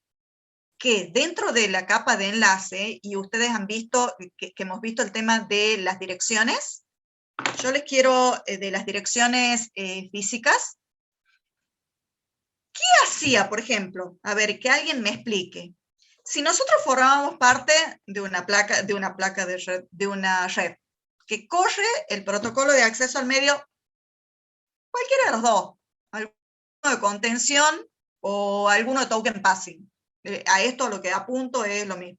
que dentro de la capa de enlace, y ustedes han visto, que hemos visto el tema de las direcciones, yo les quiero, de las direcciones físicas, ¿qué hacía, por ejemplo? A ver, que alguien me explique. Si nosotros formábamos parte de una red que corre el protocolo de acceso al medio, cualquiera de los dos, alguno de contención o alguno de token passing. A esto lo que apunto es lo mismo.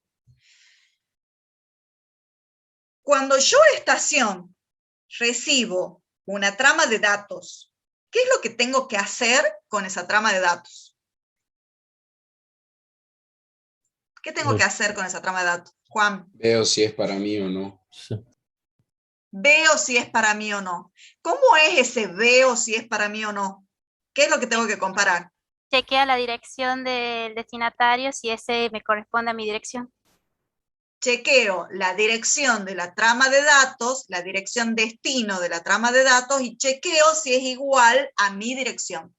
Cuando yo, estación, recibo una trama de datos, ¿qué es lo que tengo que hacer con esa trama de datos? ¿Qué tengo que hacer con esa trama de datos? Juan. Veo si es para mí o no. Sí. Veo si es para mí o no. ¿Cómo es ese veo si es para mí o no? ¿Qué es lo que tengo que comparar? Chequea la dirección del destinatario si ese me corresponde a mi dirección. Chequeo la dirección de la trama de datos, la dirección destino de la trama de datos, y chequeo si es igual a mi dirección.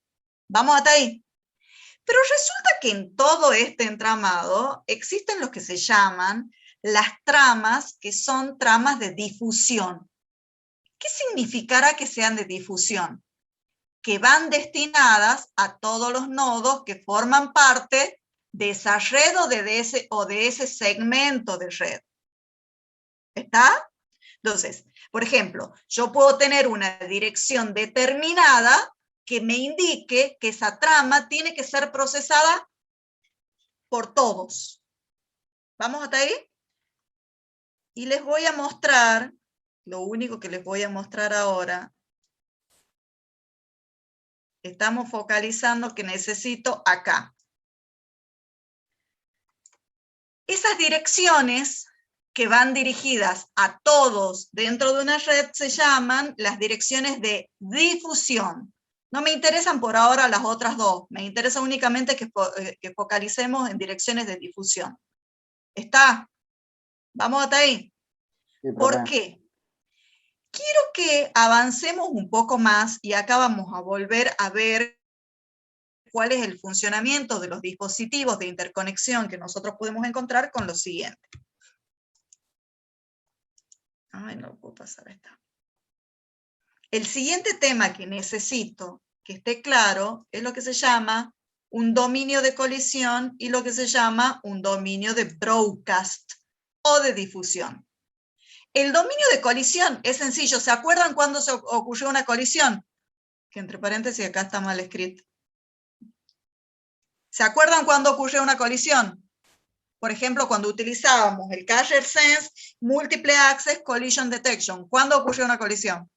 ¿Vamos hasta ahí? Pero resulta que en todo este entramado existen los que se llaman las tramas, que son tramas de difusión. ¿Qué significará que sean de difusión? Que van destinadas a todos los nodos que forman parte de esa red o de ese segmento de red. ¿Está? Entonces, por ejemplo, yo puedo tener una dirección determinada que me indique que esa trama tiene que ser procesada por todos. ¿Vamos hasta ahí? Y les voy a mostrar, lo único que les voy a mostrar ahora, estamos focalizando que necesito acá. Esas direcciones que van dirigidas a todos dentro de una red se llaman las direcciones de difusión. No me interesan por ahora las otras dos, me interesa únicamente que focalicemos en direcciones de difusión. ¿Está? ¿Vamos hasta ahí? Sí, ¿Por qué? Quiero que avancemos un poco más y acá vamos a volver a ver cuál es el funcionamiento de los dispositivos de interconexión que nosotros podemos encontrar con lo siguiente. Ay, no puedo pasar esta. El siguiente tema que necesito que esté claro es lo que se llama un dominio de colisión y lo que se llama un dominio de broadcast o de difusión. El dominio de colisión es sencillo. ¿Se acuerdan cuando se ocurrió una colisión? Que entre paréntesis acá está mal escrito. ¿Se acuerdan cuando ocurrió una colisión? Por ejemplo, cuando utilizábamos el Carrier Sense Multiple Access Collision Detection. ¿Cuándo ocurrió una colisión?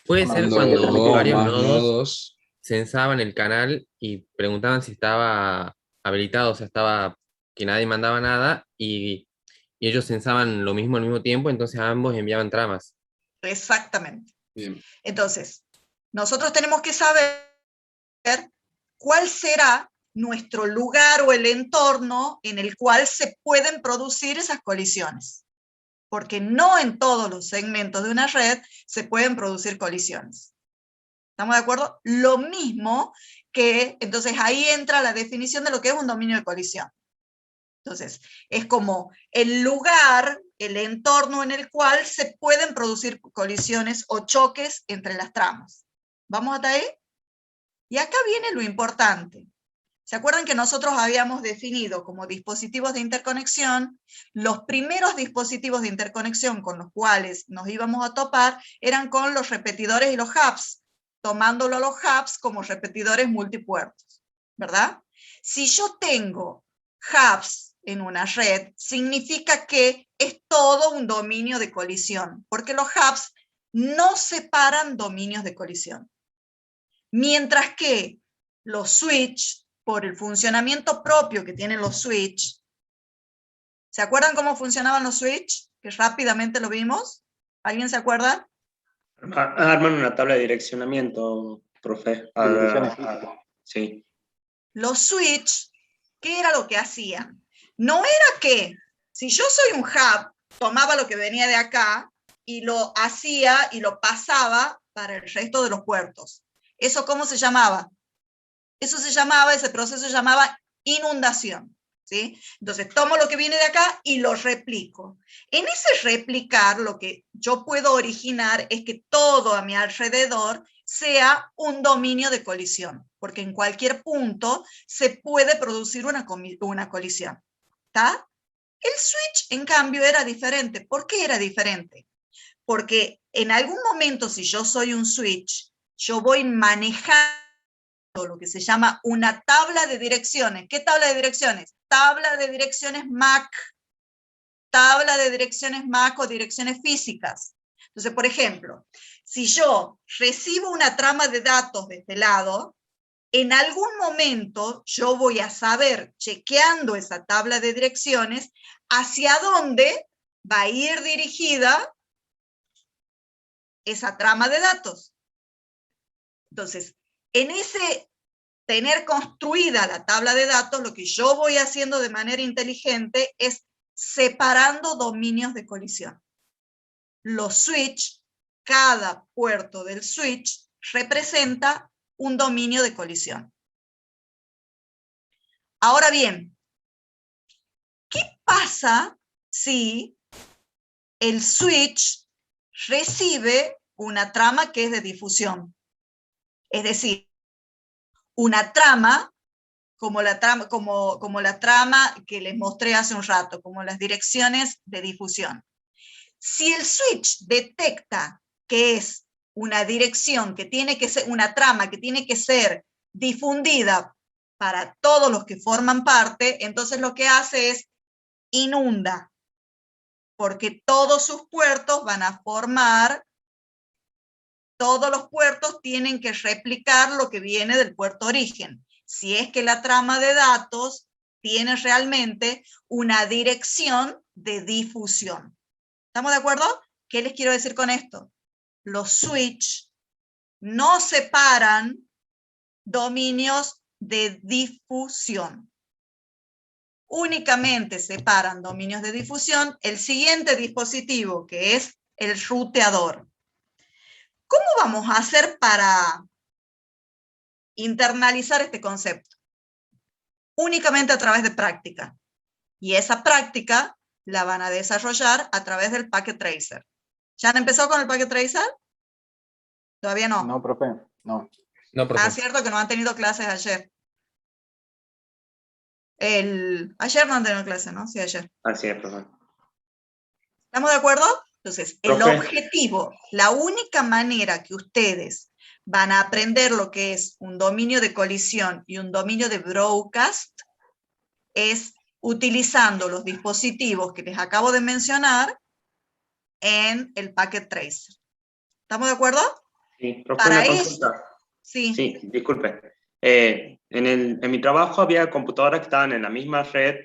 Puede ser cuando varios nodos censaban el canal y preguntaban si estaba habilitado, o sea, estaba que nadie mandaba nada, y ellos censaban lo mismo al mismo tiempo, entonces ambos enviaban tramas. Exactamente. Bien. Entonces, nosotros tenemos que saber cuál será nuestro lugar o el entorno en el cual se pueden producir esas colisiones. Porque no en todos los segmentos de una red se pueden producir colisiones. ¿Estamos de acuerdo? Lo mismo que, entonces ahí entra la definición de lo que es un dominio de colisión. Entonces, es como el lugar, el entorno en el cual se pueden producir colisiones o choques entre las tramas. ¿Vamos hasta ahí? Y acá viene lo importante. ¿Se acuerdan que nosotros habíamos definido como dispositivos de interconexión? Los primeros dispositivos de interconexión con los cuales nos íbamos a topar eran con los repetidores y los hubs, tomándolo los hubs como repetidores multipuertos, ¿verdad? Si yo tengo hubs en una red, significa que es todo un dominio de colisión, porque los hubs no separan dominios de colisión. Mientras que los switch, por el funcionamiento propio que tienen los switch, ¿se acuerdan cómo funcionaban los switch? Que rápidamente lo vimos. ¿Alguien se acuerda? Arman una tabla de direccionamiento, profe. Sí. Los switch, ¿qué era lo que hacían? No era que, si yo soy un hub, tomaba lo que venía de acá y lo hacía y lo pasaba para el resto de los puertos. ¿Eso cómo se llamaba? Ese proceso se llamaba inundación. ¿Sí? Entonces tomo lo que viene de acá y lo replico. En ese replicar lo que yo puedo originar es que todo a mi alrededor sea un dominio de colisión, porque en cualquier punto se puede producir una colisión. ¿Está? El switch, en cambio, era diferente. ¿Por qué era diferente? Porque en algún momento, si yo soy un switch, yo voy manejando lo que se llama una tabla de direcciones. ¿Qué tabla de direcciones? Tabla de direcciones MAC. Tabla de direcciones MAC o direcciones físicas. Entonces, por ejemplo, si yo recibo una trama de datos de este lado, en algún momento yo voy a saber, chequeando esa tabla de direcciones, hacia dónde va a ir dirigida esa trama de datos. Entonces, en ese tener construida la tabla de datos, lo que yo voy haciendo de manera inteligente es separando dominios de colisión. Los switch, cada puerto del switch representa un dominio de colisión. Ahora bien, ¿qué pasa si el switch recibe una trama que es de difusión? Es decir, una trama como la trama que les mostré hace un rato, como las direcciones de difusión. Si el switch detecta que es una dirección que tiene que ser, una trama que tiene que ser difundida para todos los que forman parte, entonces lo que hace es inunda, porque todos sus puertos van a formar, todos los puertos tienen que replicar lo que viene del puerto origen. Si es que la trama de datos tiene realmente una dirección de difusión. ¿Estamos de acuerdo? ¿Qué les quiero decir con esto? Los switch no separan dominios de difusión. Únicamente separan dominios de difusión el siguiente dispositivo, que es el ruteador. ¿Cómo vamos a hacer para internalizar este concepto? Únicamente a través de práctica. Y esa práctica la van a desarrollar a través del Packet Tracer. ¿Ya han empezado con el Packet Tracer? ¿Todavía no? No, profe, no. No, profe. Ah, cierto que no han tenido clases ayer. Ayer no han tenido clases, ¿no? Sí, ayer. Así es, profe. ¿Estamos de acuerdo? Entonces, el Profe. objetivo, la única manera que ustedes van a aprender lo que es un dominio de colisión y un dominio de broadcast es utilizando los dispositivos que les acabo de mencionar en el Packet Tracer. ¿Estamos de acuerdo? Sí, profe, Para una eso, consulta. sí. Sí, disculpe. En mi trabajo había computadoras que estaban en la misma red,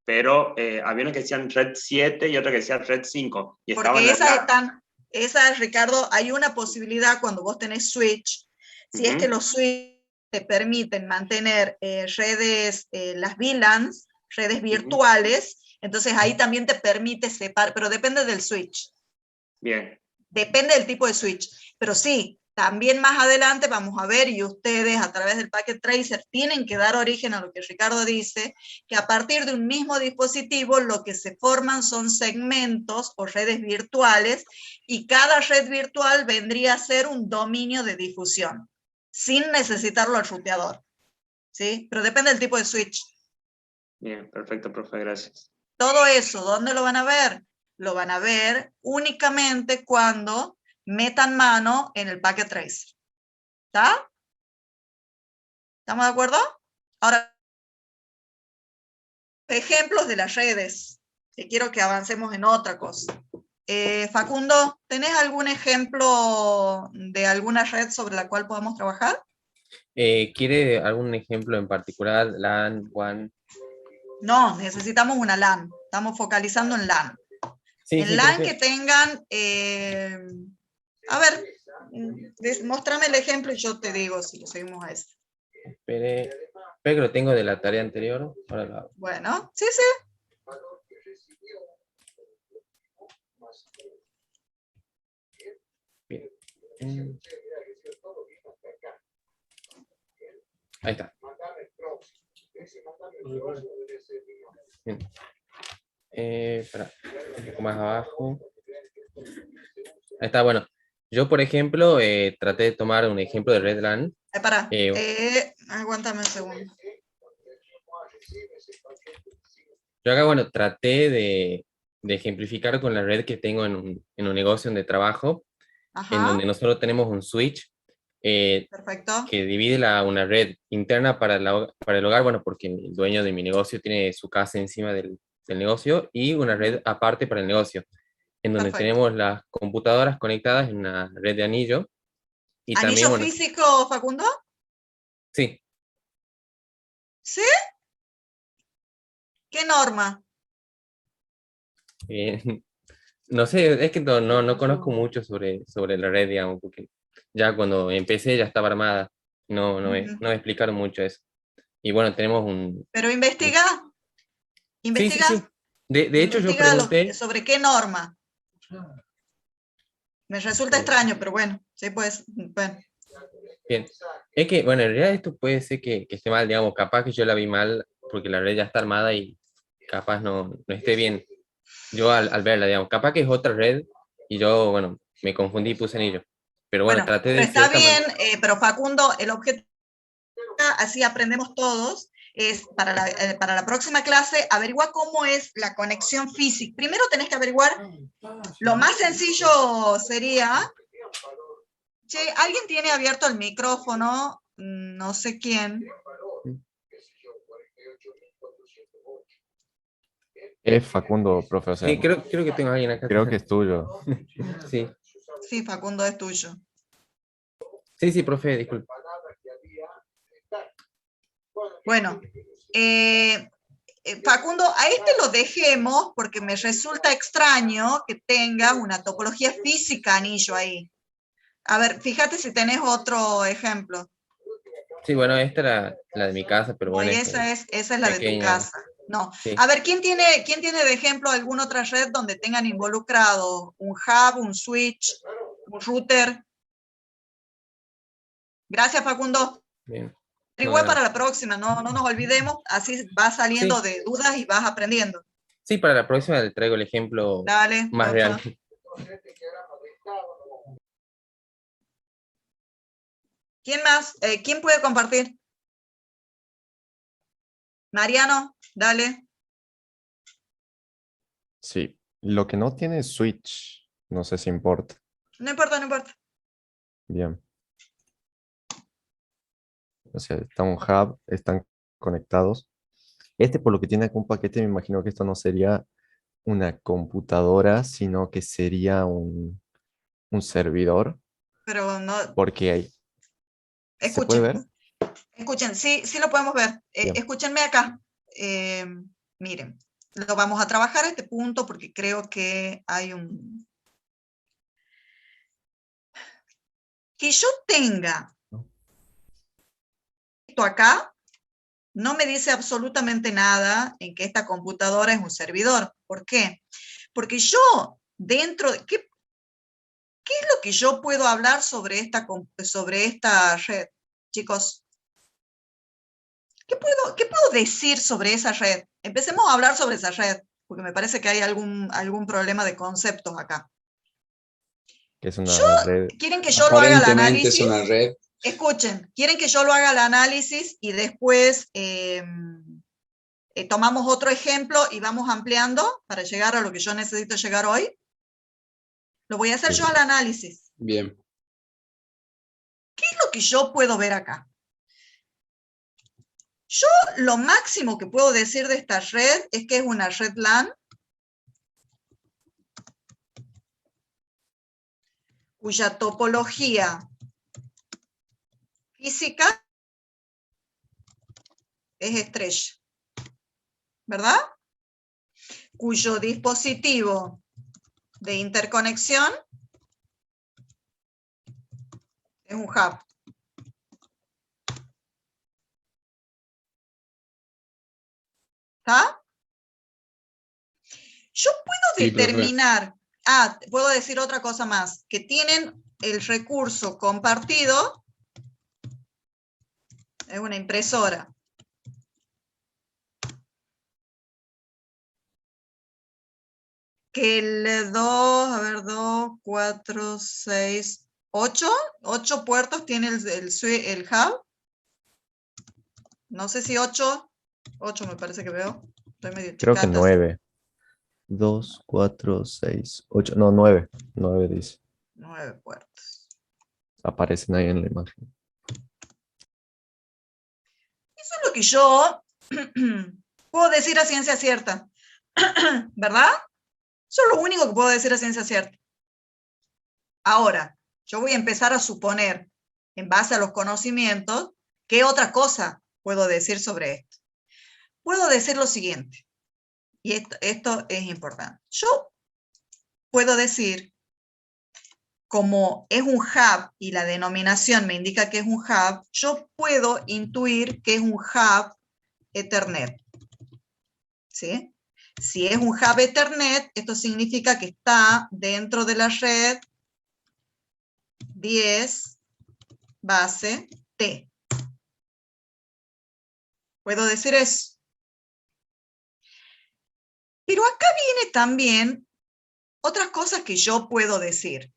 pero había una que decían red 7 y otra que decía red 5. Y estaban Porque al lado. esas, Ricardo, hay una posibilidad cuando vos tenés switch, si es que los switch te permiten mantener redes, las VLANs, redes virtuales, entonces ahí también te permite separar, pero depende del switch. Bien. Depende del tipo de switch. Pero sí, también más adelante vamos a ver, y ustedes a través del Packet Tracer tienen que dar origen a lo que Ricardo dice, que a partir de un mismo dispositivo lo que se forman son segmentos o redes virtuales, y cada red virtual vendría a ser un dominio de difusión, sin necesitarlo al ruteador. ¿Sí? Pero depende del tipo de switch. Bien, perfecto, profe, gracias. Todo eso, ¿dónde lo van a ver? Lo van a ver únicamente cuando metan mano en el Packet Tracer. ¿Está? ¿Estamos de acuerdo? Ahora, ejemplos de las redes, que quiero que avancemos en otra cosa. Facundo, ¿tenés algún ejemplo de alguna red sobre la cual podamos trabajar? ¿Quiere algún ejemplo en particular? LAN, WAN. No, necesitamos una LAN. Estamos focalizando en LAN. Sí, en sí, LAN profe. que tengan... a ver, muéstrame el ejemplo y yo te digo si lo seguimos a eso. Espere que lo tengo de la tarea anterior. Ahora lo hago. Bueno, sí, sí. Bien. Ahí está. Bien. Un poco más abajo. Ahí está, bueno. Yo, por ejemplo, traté de tomar un ejemplo de red LAN. Aguántame un segundo. Yo acá, bueno, traté de ejemplificar con la red que tengo en un negocio donde trabajo, en donde nosotros tenemos un switch Perfecto. que divide una red interna para el hogar, bueno, porque el dueño de mi negocio tiene su casa encima del negocio, y una red aparte para el negocio, en donde tenemos las computadoras conectadas en una red de anillo. Y ¿Anillo también, bueno, físico, Facundo? Sí. ¿Sí? ¿Qué norma? No sé, es que no conozco mucho sobre la red, digamos, porque ya cuando empecé ya estaba armada, no me explicaron mucho eso. Y bueno, tenemos un... Pero investiga. Investiga. Sí. De hecho, yo pregunté... ¿Sobre qué norma? Me resulta extraño, pero bueno, sí, pues, bueno. Bien. Es que, bueno, en realidad esto puede ser que esté mal, digamos, capaz que yo la vi mal porque la red ya está armada y capaz no esté bien. Yo al verla, digamos, capaz que es otra red y yo, bueno, me confundí y puse anillo. Pero bueno, traté de... Pero está bien, pero Facundo, el objetivo, así aprendemos todos, es para la próxima clase averiguar cómo es la conexión física. Primero tenés que averiguar, lo más sencillo sería, che, ¿alguien tiene abierto el micrófono? No sé quién. Es Facundo, profesor. Sí, creo que tengo a alguien acá. Creo que es tuyo. Sí. Sí, Facundo, es tuyo. Sí, profe, disculpe. Bueno, Facundo, a este lo dejemos porque me resulta extraño que tenga una topología física anillo ahí. A ver, fíjate si tenés otro ejemplo. Sí, bueno, esta era la de mi casa, pero bueno. Esa es la de tu casa. No. Sí. A ver, ¿quién tiene de ejemplo alguna otra red donde tengan involucrado un hub, un switch, un router? Gracias, Facundo. Bien. Igual para la próxima, no nos olvidemos, así vas saliendo de dudas y vas aprendiendo. Sí, para la próxima le traigo el ejemplo más real. ¿Quién más? ¿Quién puede compartir? Mariano, dale. Sí, lo que no tiene es switch, no sé si importa. No importa. Bien. O sea, está un hub, están conectados. Por lo que tiene acá un paquete, me imagino que esto no sería una computadora, sino que sería un servidor. Pero no. Porque hay... Escuchen, ¿se puede ver? Escuchen, sí lo podemos ver. Escúchenme acá. Miren, lo vamos a trabajar a este punto porque creo que hay un... Que yo tenga esto acá, no me dice absolutamente nada en que esta computadora es un servidor. ¿Por qué? Porque yo, dentro de... ¿Qué es lo que yo puedo hablar sobre esta red, chicos? ¿Qué puedo decir sobre esa red? Empecemos a hablar sobre esa red, porque me parece que hay algún problema de conceptos acá. Que es una red. ¿Quieren que yo lo haga el análisis? Es una red. Escuchen, ¿quieren que yo lo haga el análisis y después tomamos otro ejemplo y vamos ampliando para llegar a lo que yo necesito llegar hoy? Lo voy a hacer yo al análisis. Bien. ¿Qué es lo que yo puedo ver acá? Yo lo máximo que puedo decir de esta red es que es una red LAN cuya topología física es estrella, ¿verdad? Cuyo dispositivo de interconexión es un hub. ¿Está? Yo puedo determinar, puedo decir otra cosa más, que tienen el recurso compartido, es una impresora. que el 2, a ver, 2, 4, 6, 8 puertos tiene el hub. No sé si 8 me parece que veo. Estoy medio Creo que chicata. 9. 2, 4, 6, 8. No, 9. 9 dice. 9 puertos. Aparecen ahí en la imagen. Eso es lo que yo puedo decir a ciencia cierta. ¿Verdad? Eso es lo único que puedo decir a ciencia cierta. Ahora, yo voy a empezar a suponer, en base a los conocimientos, ¿qué otra cosa puedo decir sobre esto? Puedo decir lo siguiente, y esto es importante. Yo puedo decir, como es un hub y la denominación me indica que es un hub, yo puedo intuir que es un hub Ethernet. ¿Sí? Si es un hub Ethernet, esto significa que está dentro de la red 10 base T. ¿Puedo decir eso? Pero acá viene también otras cosas que yo puedo decir.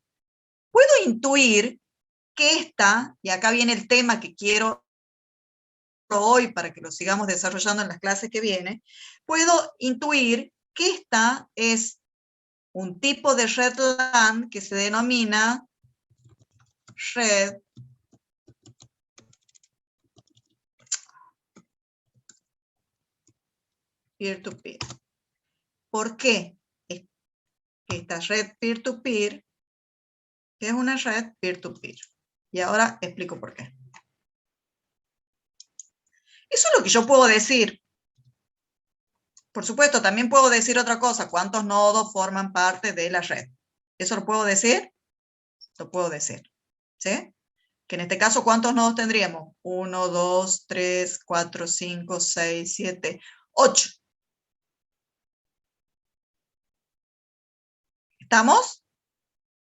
Puedo intuir que esta, y acá viene el tema que quiero hoy para que lo sigamos desarrollando en las clases que vienen, puedo intuir que esta es un tipo de red LAN que se denomina red peer-to-peer. ¿Por qué? Esta red peer-to-peer es una red peer-to-peer. Y ahora explico por qué. Eso es lo que yo puedo decir. Por supuesto, también puedo decir otra cosa. ¿Cuántos nodos forman parte de la red? ¿Eso lo puedo decir? Lo puedo decir. ¿Sí? Que en este caso, ¿cuántos nodos tendríamos? 1, 2, 3, 4, 5, 6, 7, 8. ¿Estamos?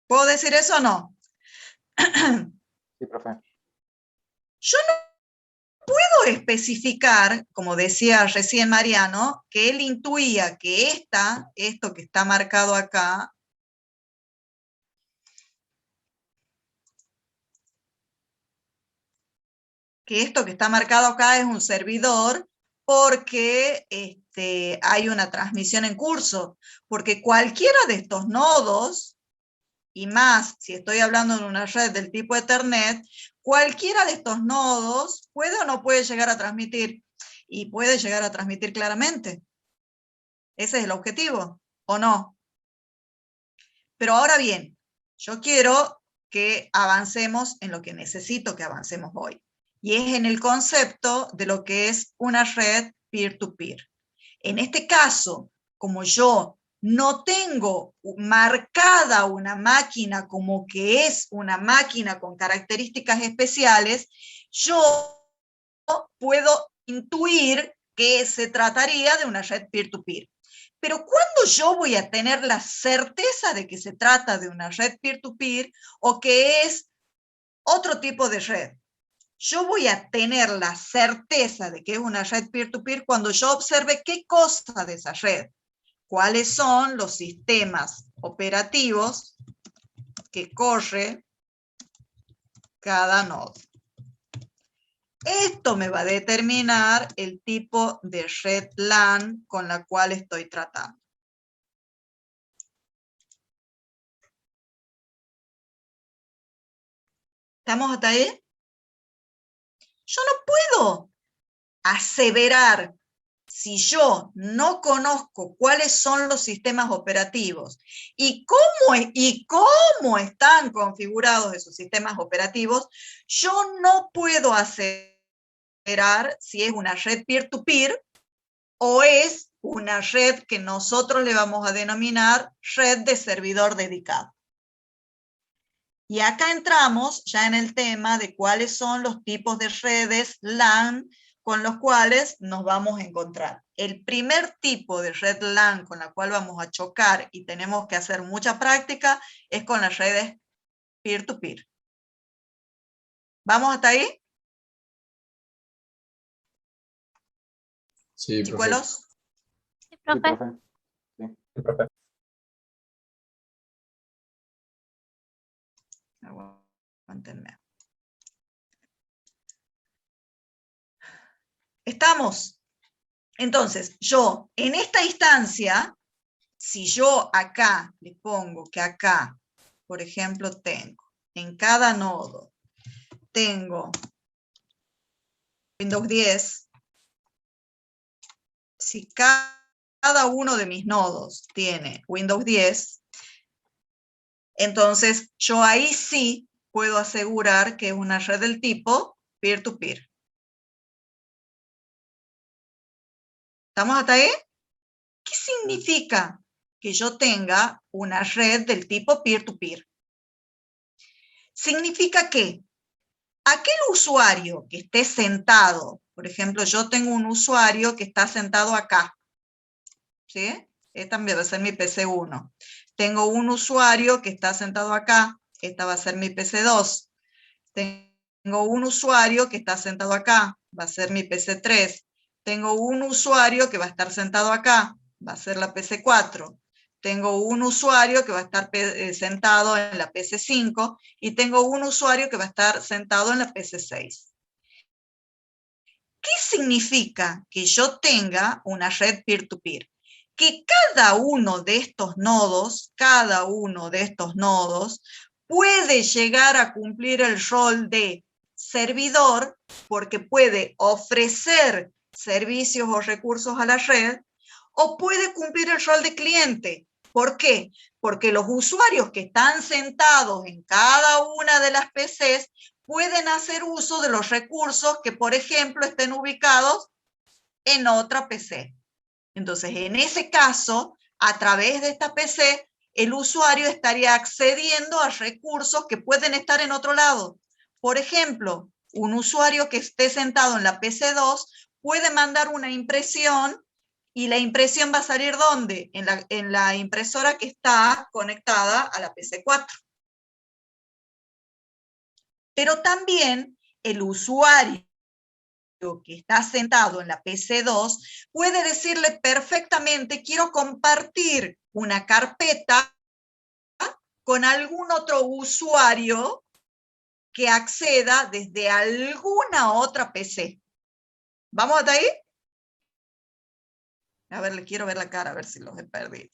¿Puedo decir eso o no? Sí, profe. Yo no puedo especificar, como decía recién Mariano, que él intuía que esto que está marcado acá, es un servidor porque hay una transmisión en curso, porque cualquiera de estos nodos, y más si estoy hablando de una red del tipo Ethernet, cualquiera de estos nodos puede o no puede llegar a transmitir, y puede llegar a transmitir claramente. Ese es el objetivo, ¿o no? Pero ahora bien, yo quiero que avancemos en lo que necesito que avancemos hoy, y es en el concepto de lo que es una red peer-to-peer. En este caso, como yo no tengo marcada una máquina como que es una máquina con características especiales, yo puedo intuir que se trataría de una red peer-to-peer. Pero ¿cuándo yo voy a tener la certeza de que se trata de una red peer-to-peer o que es otro tipo de red? Yo voy a tener la certeza de que es una red peer-to-peer cuando yo observe qué cosa de esa red. ¿Cuáles son los sistemas operativos que corre cada nodo? Esto me va a determinar el tipo de red LAN con la cual estoy tratando. ¿Estamos hasta ahí? Yo no puedo aseverar, si yo no conozco cuáles son los sistemas operativos y cómo están configurados esos sistemas operativos, yo no puedo aseverar si es una red peer-to-peer o es una red que nosotros le vamos a denominar red de servidor dedicado. Y acá entramos ya en el tema de cuáles son los tipos de redes LAN con los cuales nos vamos a encontrar. El primer tipo de red LAN con la cual vamos a chocar y tenemos que hacer mucha práctica es con las redes peer-to-peer. ¿Vamos hasta ahí? Sí, ¿Chicuelos? Sí, profe. Sí, profe. Aguántenme. ¿Estamos? Entonces, yo en esta instancia, si yo acá le pongo que acá, por ejemplo, tengo, en cada nodo, tengo Windows 10, si cada uno de mis nodos tiene Windows 10, entonces yo ahí sí puedo asegurar que es una red del tipo peer-to-peer. ¿Estamos hasta ahí? ¿Qué significa que yo tenga una red del tipo peer-to-peer? Significa que aquel usuario que esté sentado, por ejemplo, yo tengo un usuario que está sentado acá, ¿sí? Esta va a ser mi PC1. Tengo un usuario que está sentado acá, esta va a ser mi PC2. Tengo un usuario que está sentado acá, va a ser mi PC3. Tengo un usuario que va a estar sentado acá, va a ser la PC4. Tengo un usuario que va a estar sentado en la PC5 y tengo un usuario que va a estar sentado en la PC6. ¿Qué significa que yo tenga una red peer-to-peer? Que cada uno de estos nodos puede llegar a cumplir el rol de servidor porque puede ofrecer servicios o recursos a la red, o puede cumplir el rol de cliente. ¿Por qué? Porque los usuarios que están sentados en cada una de las PCs pueden hacer uso de los recursos que, por ejemplo, estén ubicados en otra PC. Entonces, en ese caso, a través de esta PC, el usuario estaría accediendo a recursos que pueden estar en otro lado. Por ejemplo, un usuario que esté sentado en la PC2 puede mandar una impresión y la impresión va a salir ¿dónde? En la impresora que está conectada a la PC4. Pero también el usuario que está sentado en la PC2 puede decirle perfectamente, quiero compartir una carpeta con algún otro usuario que acceda desde alguna otra PC. ¿Vamos hasta ahí? A ver, le quiero ver la cara, a ver si los he perdido.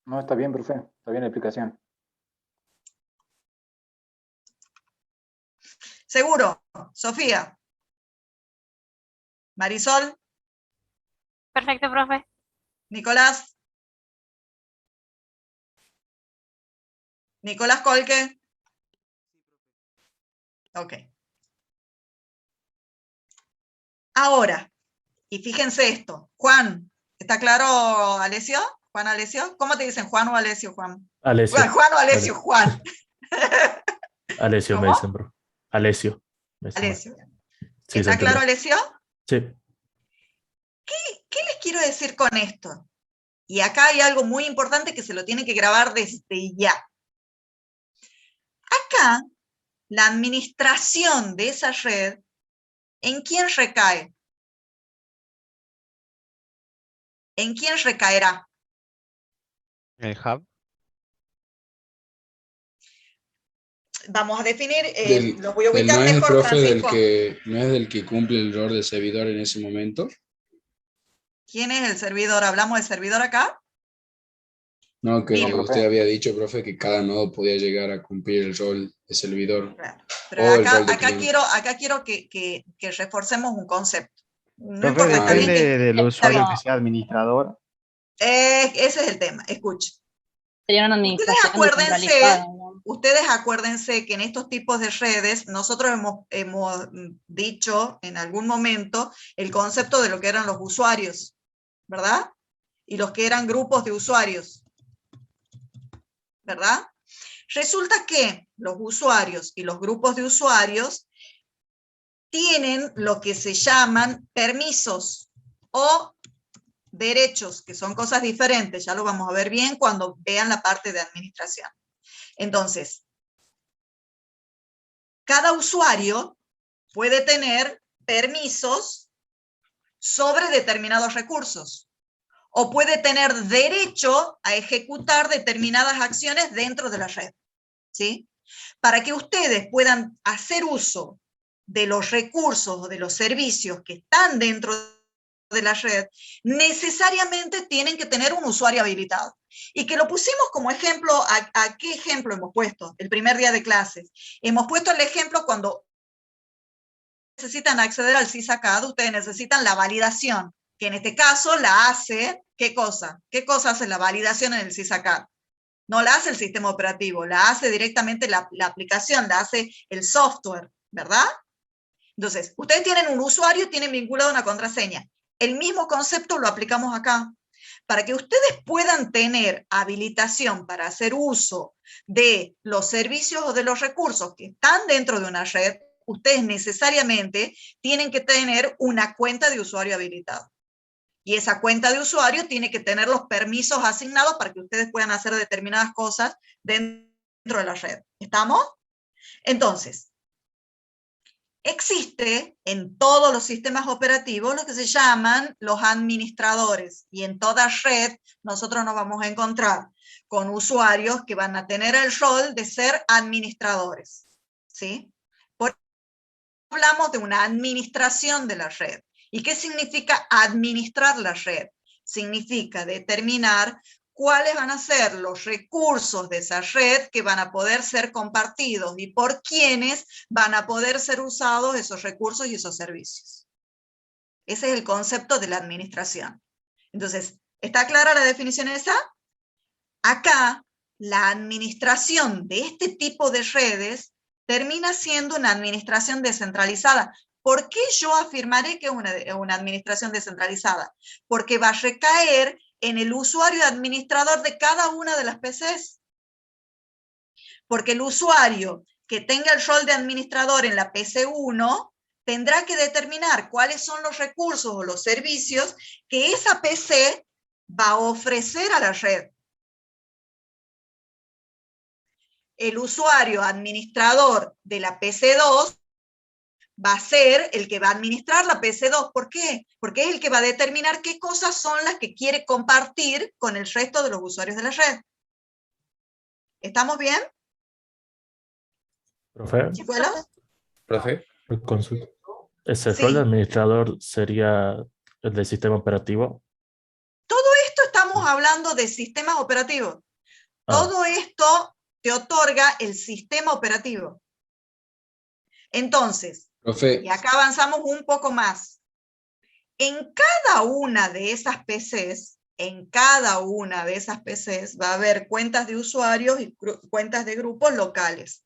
No, está bien, profe. Está bien la explicación. ¿Seguro? Sofía. Marisol. Perfecto, profe. Nicolás. Nicolás Colque. Ok. Ahora, y fíjense esto. Juan, ¿está claro, Alessio? ¿Juan Alessio? ¿Cómo te dicen, Juan o Alessio, Juan? Alessio. Juan o Alessio, Juan. Alessio me dicen, bro. Alessio. Alessio. Sí, ¿Está claro, Alessio? Sí. ¿Qué les quiero decir con esto? Y acá hay algo muy importante que se lo tienen que grabar desde ya. Acá, la administración de esa red, ¿en quién recae? ¿En quién recaerá? ¿En el hub? Vamos a definir, Del, los voy a del ubicar no es el mejor, profe Francisco. no es del que cumple el rol de servidor en ese momento. ¿Quién es el servidor? ¿Hablamos del servidor acá? No, que Bien. usted había dicho, profe, que cada nodo podía llegar a cumplir el rol de servidor. Claro. Pero o el acá, rol de acá cliente. quiero que reforcemos un concepto. No Profe, importa, está bien depende que... del está usuario bien. que sea administrador. Ese es el tema, escuche. Sería una administración descentralizada, ¿no? Ustedes acuérdense que en estos tipos de redes nosotros hemos dicho en algún momento el concepto de lo que eran los usuarios, ¿verdad? Y los que eran grupos de usuarios, ¿verdad? Resulta que los usuarios y los grupos de usuarios tienen lo que se llaman permisos o derechos, que son cosas diferentes, ya lo vamos a ver bien cuando vean la parte de administración. Entonces, cada usuario puede tener permisos sobre determinados recursos, o puede tener derecho a ejecutar determinadas acciones dentro de la red, ¿sí? Para que ustedes puedan hacer uso de los recursos o de los servicios que están dentro de la red, necesariamente tienen que tener un usuario habilitado. Y que lo pusimos como ejemplo, ¿a qué ejemplo hemos puesto? El primer día de clases. Hemos puesto el ejemplo cuando necesitan acceder al SysAcad, ustedes necesitan la validación, que en este caso la hace, ¿qué cosa? ¿Qué cosa hace la validación en el SysAcad? No la hace el sistema operativo, la hace directamente la aplicación, la hace el software, ¿verdad? Entonces, ustedes tienen un usuario, tienen vinculado una contraseña. El mismo concepto lo aplicamos acá. Para que ustedes puedan tener habilitación para hacer uso de los servicios o de los recursos que están dentro de una red, ustedes necesariamente tienen que tener una cuenta de usuario habilitado. Y esa cuenta de usuario tiene que tener los permisos asignados para que ustedes puedan hacer determinadas cosas dentro de la red. ¿Estamos? Entonces, existe en todos los sistemas operativos lo que se llaman los administradores. Y en toda red nosotros nos vamos a encontrar con usuarios que van a tener el rol de ser administradores, ¿sí? Por eso hablamos de una administración de la red. ¿Y qué significa administrar la red? Significa determinar cuáles van a ser los recursos de esa red que van a poder ser compartidos y por quiénes van a poder ser usados esos recursos y esos servicios. Ese es el concepto de la administración. Entonces, ¿está clara la definición esa? Acá, la administración de este tipo de redes termina siendo una administración descentralizada. ¿Por qué yo afirmaré que es una administración descentralizada? Porque va a recaer en el usuario administrador de cada una de las PCs. Porque el usuario que tenga el rol de administrador en la PC 1 tendrá que determinar cuáles son los recursos o los servicios que esa PC va a ofrecer a la red. El usuario administrador de la PC 2 va a ser el que va a administrar la PC 2. ¿Por qué? Porque es el que va a determinar qué cosas son las que quiere compartir con el resto de los usuarios de la red. ¿Estamos bien? Profe. ¿Chicuelos? Profe. Consulta. ¿Ese Sí. rol de administrador sería el del sistema operativo? Todo esto estamos hablando de sistemas operativos. Todo esto te otorga el sistema operativo. Entonces, Profe. y acá avanzamos un poco más. En cada una de esas PCs, va a haber cuentas de usuarios y cuentas de grupos locales.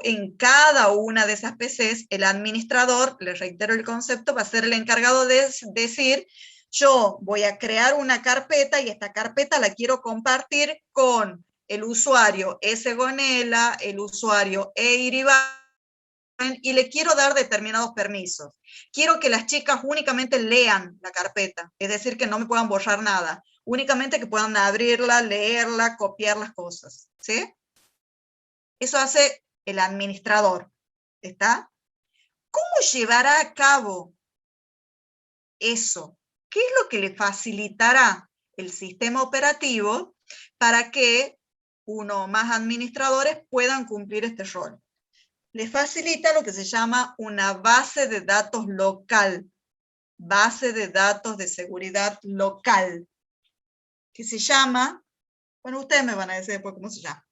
En cada una de esas PCs, el administrador, les reitero el concepto, va a ser el encargado de decir, yo voy a crear una carpeta y esta carpeta la quiero compartir con el usuario S. Gonela, el usuario E. Iribarren, y le quiero dar determinados permisos. Quiero que las chicas únicamente lean la carpeta, es decir, que no me puedan borrar nada, únicamente que puedan abrirla, leerla, copiar las cosas, ¿sí? Eso hace el administrador, ¿está? ¿Cómo llevará a cabo eso? ¿Qué es lo que le facilitará el sistema operativo para que uno o más administradores puedan cumplir este rol? Le facilita lo que se llama una base de datos local, base de datos de seguridad local, que se llama, bueno, ustedes me van a decir después cómo se llama.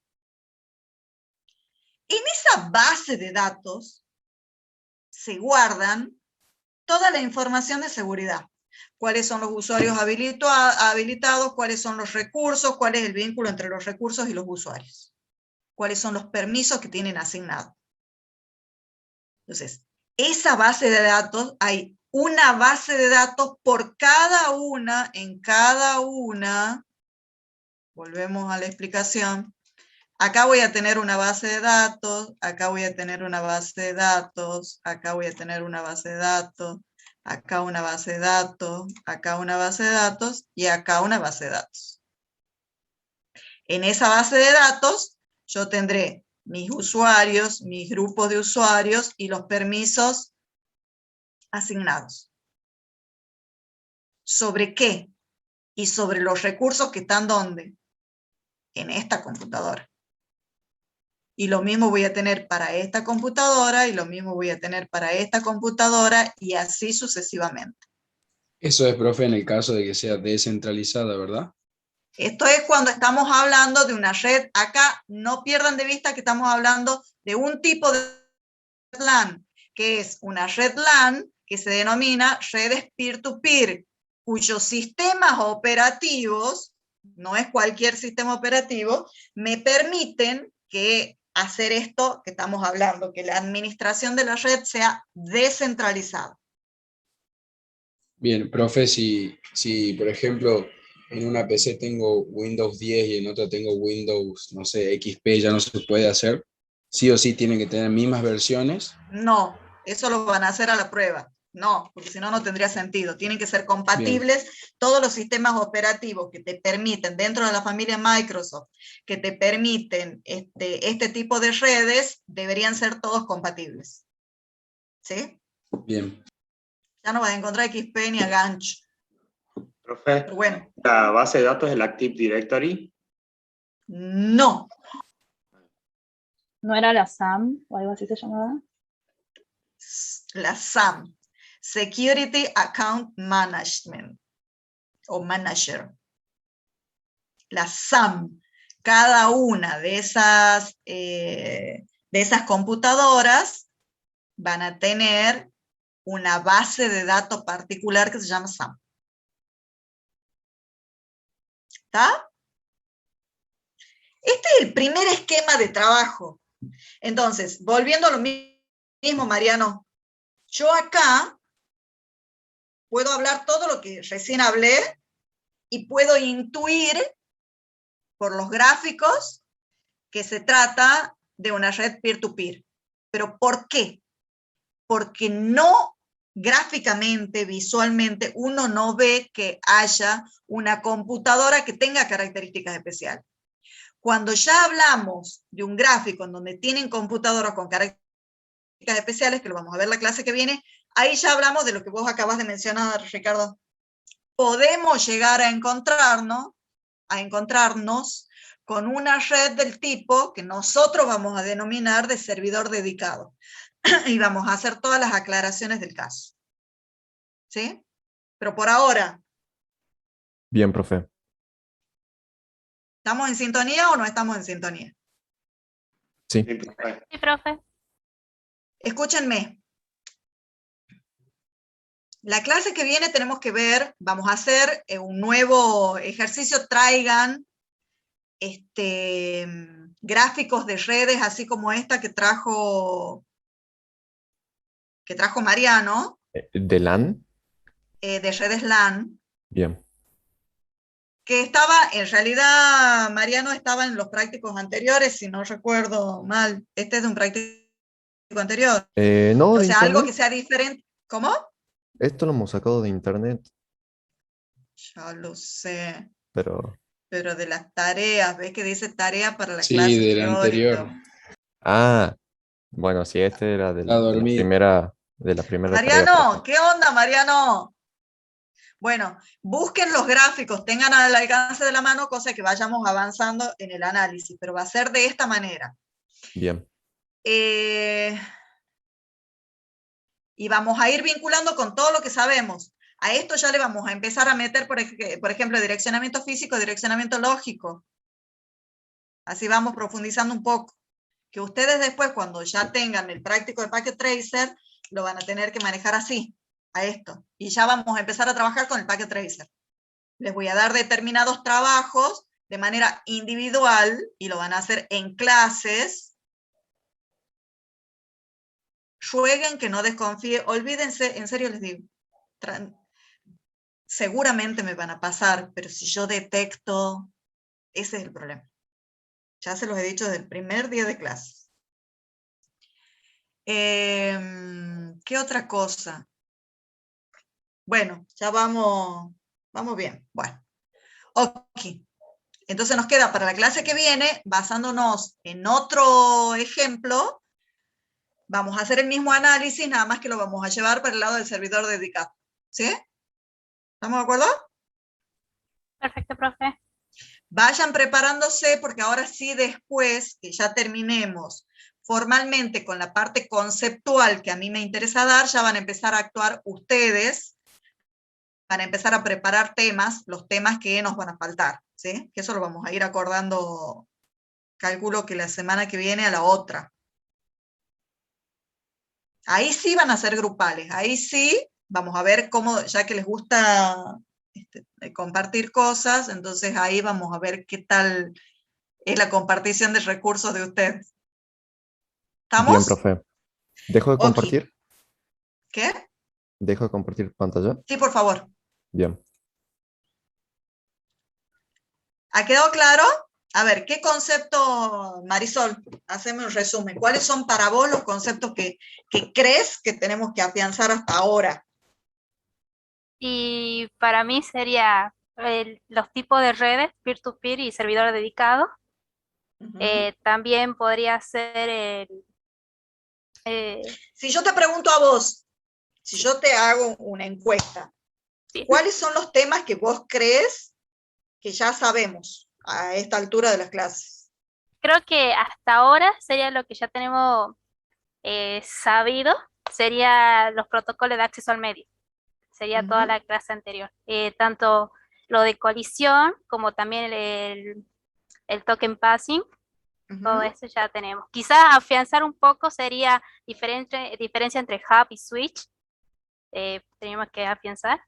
En esa base de datos se guardan toda la información de seguridad. Cuáles son los usuarios habilitados, cuáles son los recursos, cuál es el vínculo entre los recursos y los usuarios. Cuáles son los permisos que tienen asignados. Entonces, esa base de datos, hay una base de datos por cada una, en cada una, volvemos a la explicación, acá voy a tener una base de datos, acá voy a tener una base de datos, acá voy a tener una base de datos, acá una base de datos, acá una base de datos y acá una base de datos. En esa base de datos yo tendré mis usuarios, mis grupos de usuarios y los permisos asignados. ¿Sobre qué? Y sobre los recursos que están ¿dónde? En esta computadora. Y lo mismo voy a tener para esta computadora, y lo mismo voy a tener para esta computadora, y así sucesivamente. Eso es, profe, en el caso de que sea descentralizada, ¿verdad? Esto es cuando estamos hablando de una red. Acá no pierdan de vista que estamos hablando de un tipo de LAN, que es una red LAN que se denomina redes peer-to-peer, cuyos sistemas operativos, no es cualquier sistema operativo, me permiten hacer esto que estamos hablando, que la administración de la red sea descentralizada. Bien, profe, si por ejemplo en una PC tengo Windows 10 y en otra tengo Windows, no sé, XP, ya no se puede hacer, sí o sí tienen que tener mismas versiones. No, eso lo van a hacer a la prueba. No, porque si no, no tendría sentido. Tienen que ser compatibles. Bien. Todos los sistemas operativos que te permiten, dentro de la familia Microsoft, que te permiten este tipo de redes, deberían ser todos compatibles. ¿Sí? Bien. Ya no vas a encontrar XP ni a gancho. Profe, pero bueno. ¿La base de datos es el Active Directory? No. ¿No era la SAM o algo así se llamaba? La SAM, Security Account Management, o Manager. La SAM, cada una de esas computadoras van a tener una base de datos particular que se llama SAM. ¿Está? Este es el primer esquema de trabajo. Entonces, volviendo a lo mismo, Mariano, yo acá puedo hablar todo lo que recién hablé y puedo intuir por los gráficos que se trata de una red peer-to-peer. ¿Pero por qué? Porque no gráficamente, visualmente, uno no ve que haya una computadora que tenga características especiales. Cuando ya hablamos de un gráfico en donde tienen computadoras con características especiales, que lo vamos a ver la clase que viene, ahí ya hablamos de lo que vos acabas de mencionar, Ricardo. Podemos llegar a encontrarnos con una red del tipo que nosotros vamos a denominar de servidor dedicado. Y vamos a hacer todas las aclaraciones del caso. ¿Sí? Pero por ahora. Bien, profe. ¿Estamos en sintonía o no estamos en sintonía? Sí. Sí, profe. Escúchenme. La clase que viene tenemos que ver, vamos a hacer un nuevo ejercicio, traigan gráficos de redes, así como esta que trajo Mariano. ¿De LAN? De redes LAN. Bien. Que estaba, en realidad, Mariano estaba en los prácticos anteriores, si no recuerdo mal. Este es de un práctico anterior. No, o de sea, internet. algo que sea diferente. ¿Cómo? Esto lo hemos sacado de internet. Ya lo sé. Pero de las tareas, ¿ves que dice tarea para la sí, clase de la anterior. Ah, bueno, sí, este era de la primera Mariano, tarea. ¿qué onda, Mariano? Bueno, busquen los gráficos, tengan al alcance de la mano, cosa que vayamos avanzando en el análisis, pero va a ser de esta manera. Bien. Y vamos a ir vinculando con todo lo que sabemos. A esto ya le vamos a empezar a meter, por ejemplo, direccionamiento físico, direccionamiento lógico. Así vamos profundizando un poco. Que ustedes después, cuando ya tengan el práctico de Packet Tracer, lo van a tener que manejar así, a esto. Y ya vamos a empezar a trabajar con el Packet Tracer. Les voy a dar determinados trabajos de manera individual y lo van a hacer en clases. Rueguen que no desconfíen, olvídense, en serio les digo, seguramente me van a pasar, pero si yo detecto, ese es el problema. Ya se los he dicho desde el primer día de clase. ¿Qué otra cosa? Bueno, ya vamos bien. Bueno, ok. Entonces nos queda para la clase que viene, basándonos en otro ejemplo, vamos a hacer el mismo análisis, nada más que lo vamos a llevar para el lado del servidor dedicado. ¿Sí? ¿Estamos de acuerdo? Perfecto, profe. Vayan preparándose porque ahora sí, después que ya terminemos formalmente con la parte conceptual que a mí me interesa dar, ya van a empezar a actuar ustedes, van a empezar a preparar temas, los temas que nos van a faltar, ¿sí? Que eso lo vamos a ir acordando, calculo que la semana que viene a la otra. Ahí sí van a ser grupales, ahí sí vamos a ver cómo, ya que les gusta compartir cosas, entonces ahí vamos a ver qué tal es la compartición de recursos de ustedes. ¿Estamos? Bien, profe. ¿Dejo de compartir? ¿Qué? ¿Dejo de compartir pantalla? Sí, por favor. Bien. ¿Ha quedado claro? A ver, ¿qué concepto, Marisol? Haceme un resumen. ¿Cuáles son para vos los conceptos que crees que tenemos que afianzar hasta ahora? Y para mí sería los tipos de redes, peer-to-peer y servidor dedicado. También podría ser si yo te pregunto a vos, si yo te hago una encuesta, sí. ¿Cuáles son los temas que vos crees que ya sabemos a esta altura de las clases? Creo que hasta ahora sería lo que ya tenemos sabido, sería los protocolos de acceso al medio. Sería toda la clase anterior. Tanto lo de colisión como también el token passing. Todo eso ya tenemos. Quizás afianzar un poco sería diferencia entre hub y switch. Tenemos que afianzar.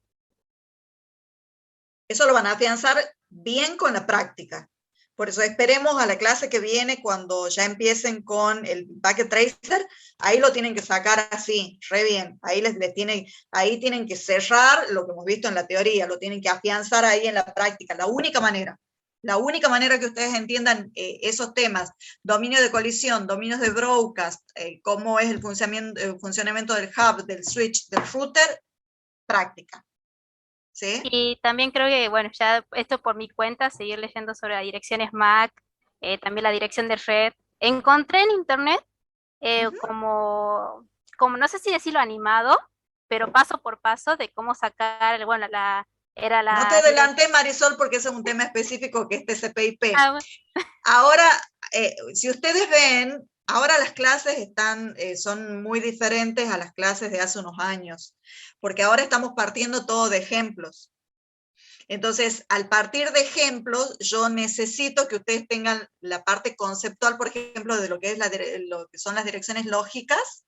Eso lo van a afianzar bien con la práctica. Por eso esperemos a la clase que viene, cuando ya empiecen con el Packet Tracer, ahí lo tienen que sacar así, re bien. Ahí ahí tienen que cerrar lo que hemos visto en la teoría, lo tienen que afianzar ahí en la práctica. La única manera que ustedes entiendan esos temas, dominio de colisión, dominios de broadcast, cómo es el funcionamiento del hub, del switch, del router, práctica. ¿Sí? Y también creo que, bueno, ya esto por mi cuenta, seguir leyendo sobre las direcciones MAC, también la dirección de red. Encontré en internet como, no sé si decirlo animado, pero paso por paso de cómo sacar, bueno, No te adelantes, Marisol, porque ese es un tema específico que es TCP/IP. Ah, ahora, si ustedes ven, ahora las clases son muy diferentes a las clases de hace unos años, porque ahora estamos partiendo todo de ejemplos. Entonces, al partir de ejemplos, yo necesito que ustedes tengan la parte conceptual, por ejemplo, de lo que son las direcciones lógicas,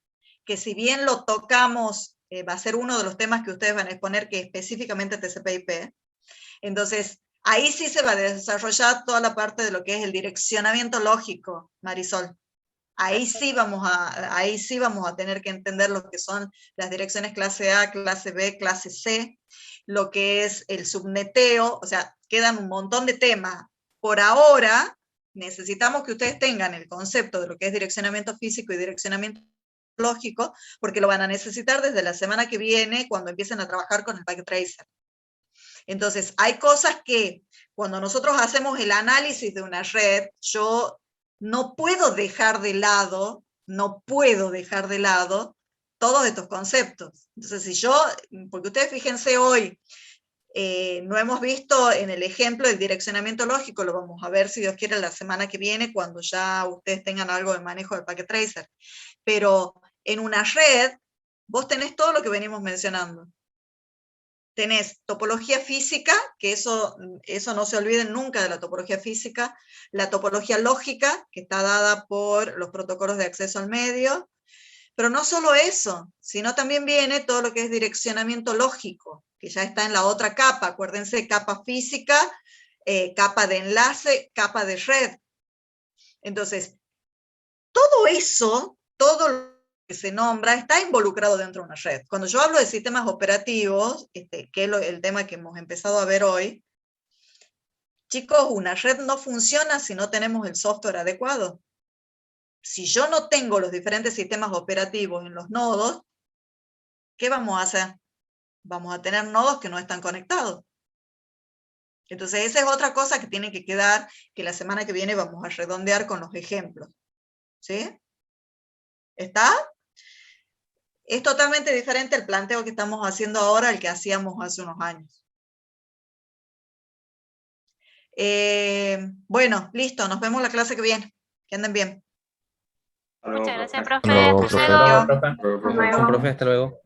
que si bien lo tocamos, va a ser uno de los temas que ustedes van a exponer, que es específicamente TCP/IP. Entonces, ahí sí se va a desarrollar toda la parte de lo que es el direccionamiento lógico, Marisol. Ahí sí vamos a tener que entender lo que son las direcciones clase A, clase B, clase C, lo que es el subneteo, o sea, quedan un montón de temas. Por ahora, necesitamos que ustedes tengan el concepto de lo que es direccionamiento físico y direccionamiento lógico, porque lo van a necesitar desde la semana que viene, cuando empiecen a trabajar con el Packet Tracer. Entonces, hay cosas que cuando nosotros hacemos el análisis de una red, yo no puedo dejar de lado todos estos conceptos. Entonces, porque ustedes fíjense hoy, no hemos visto en el ejemplo el direccionamiento lógico, lo vamos a ver si Dios quiere la semana que viene, cuando ya ustedes tengan algo de manejo del Packet Tracer. Pero en una red, vos tenés todo lo que venimos mencionando. Tenés topología física, que eso no se olviden nunca de la topología física, la topología lógica, que está dada por los protocolos de acceso al medio, pero no solo eso, sino también viene todo lo que es direccionamiento lógico, que ya está en la otra capa. Acuérdense, capa física, capa de enlace, capa de red. Entonces, todo eso, todo lo que se nombra, está involucrado dentro de una red. Cuando yo hablo de sistemas operativos, que es el tema que hemos empezado a ver hoy, chicos, una red no funciona si no tenemos el software adecuado. Si yo no tengo los diferentes sistemas operativos en los nodos, ¿qué vamos a hacer? Vamos a tener nodos que no están conectados. Entonces, esa es otra cosa que tiene que quedar, que la semana que viene vamos a redondear con los ejemplos. ¿Sí? ¿Está? Es totalmente diferente el planteo que estamos haciendo ahora al que hacíamos hace unos años. Bueno, listo, nos vemos la clase que viene. Que anden bien. Muchas gracias, Hasta luego, profe. Hasta luego. Profe, hasta luego.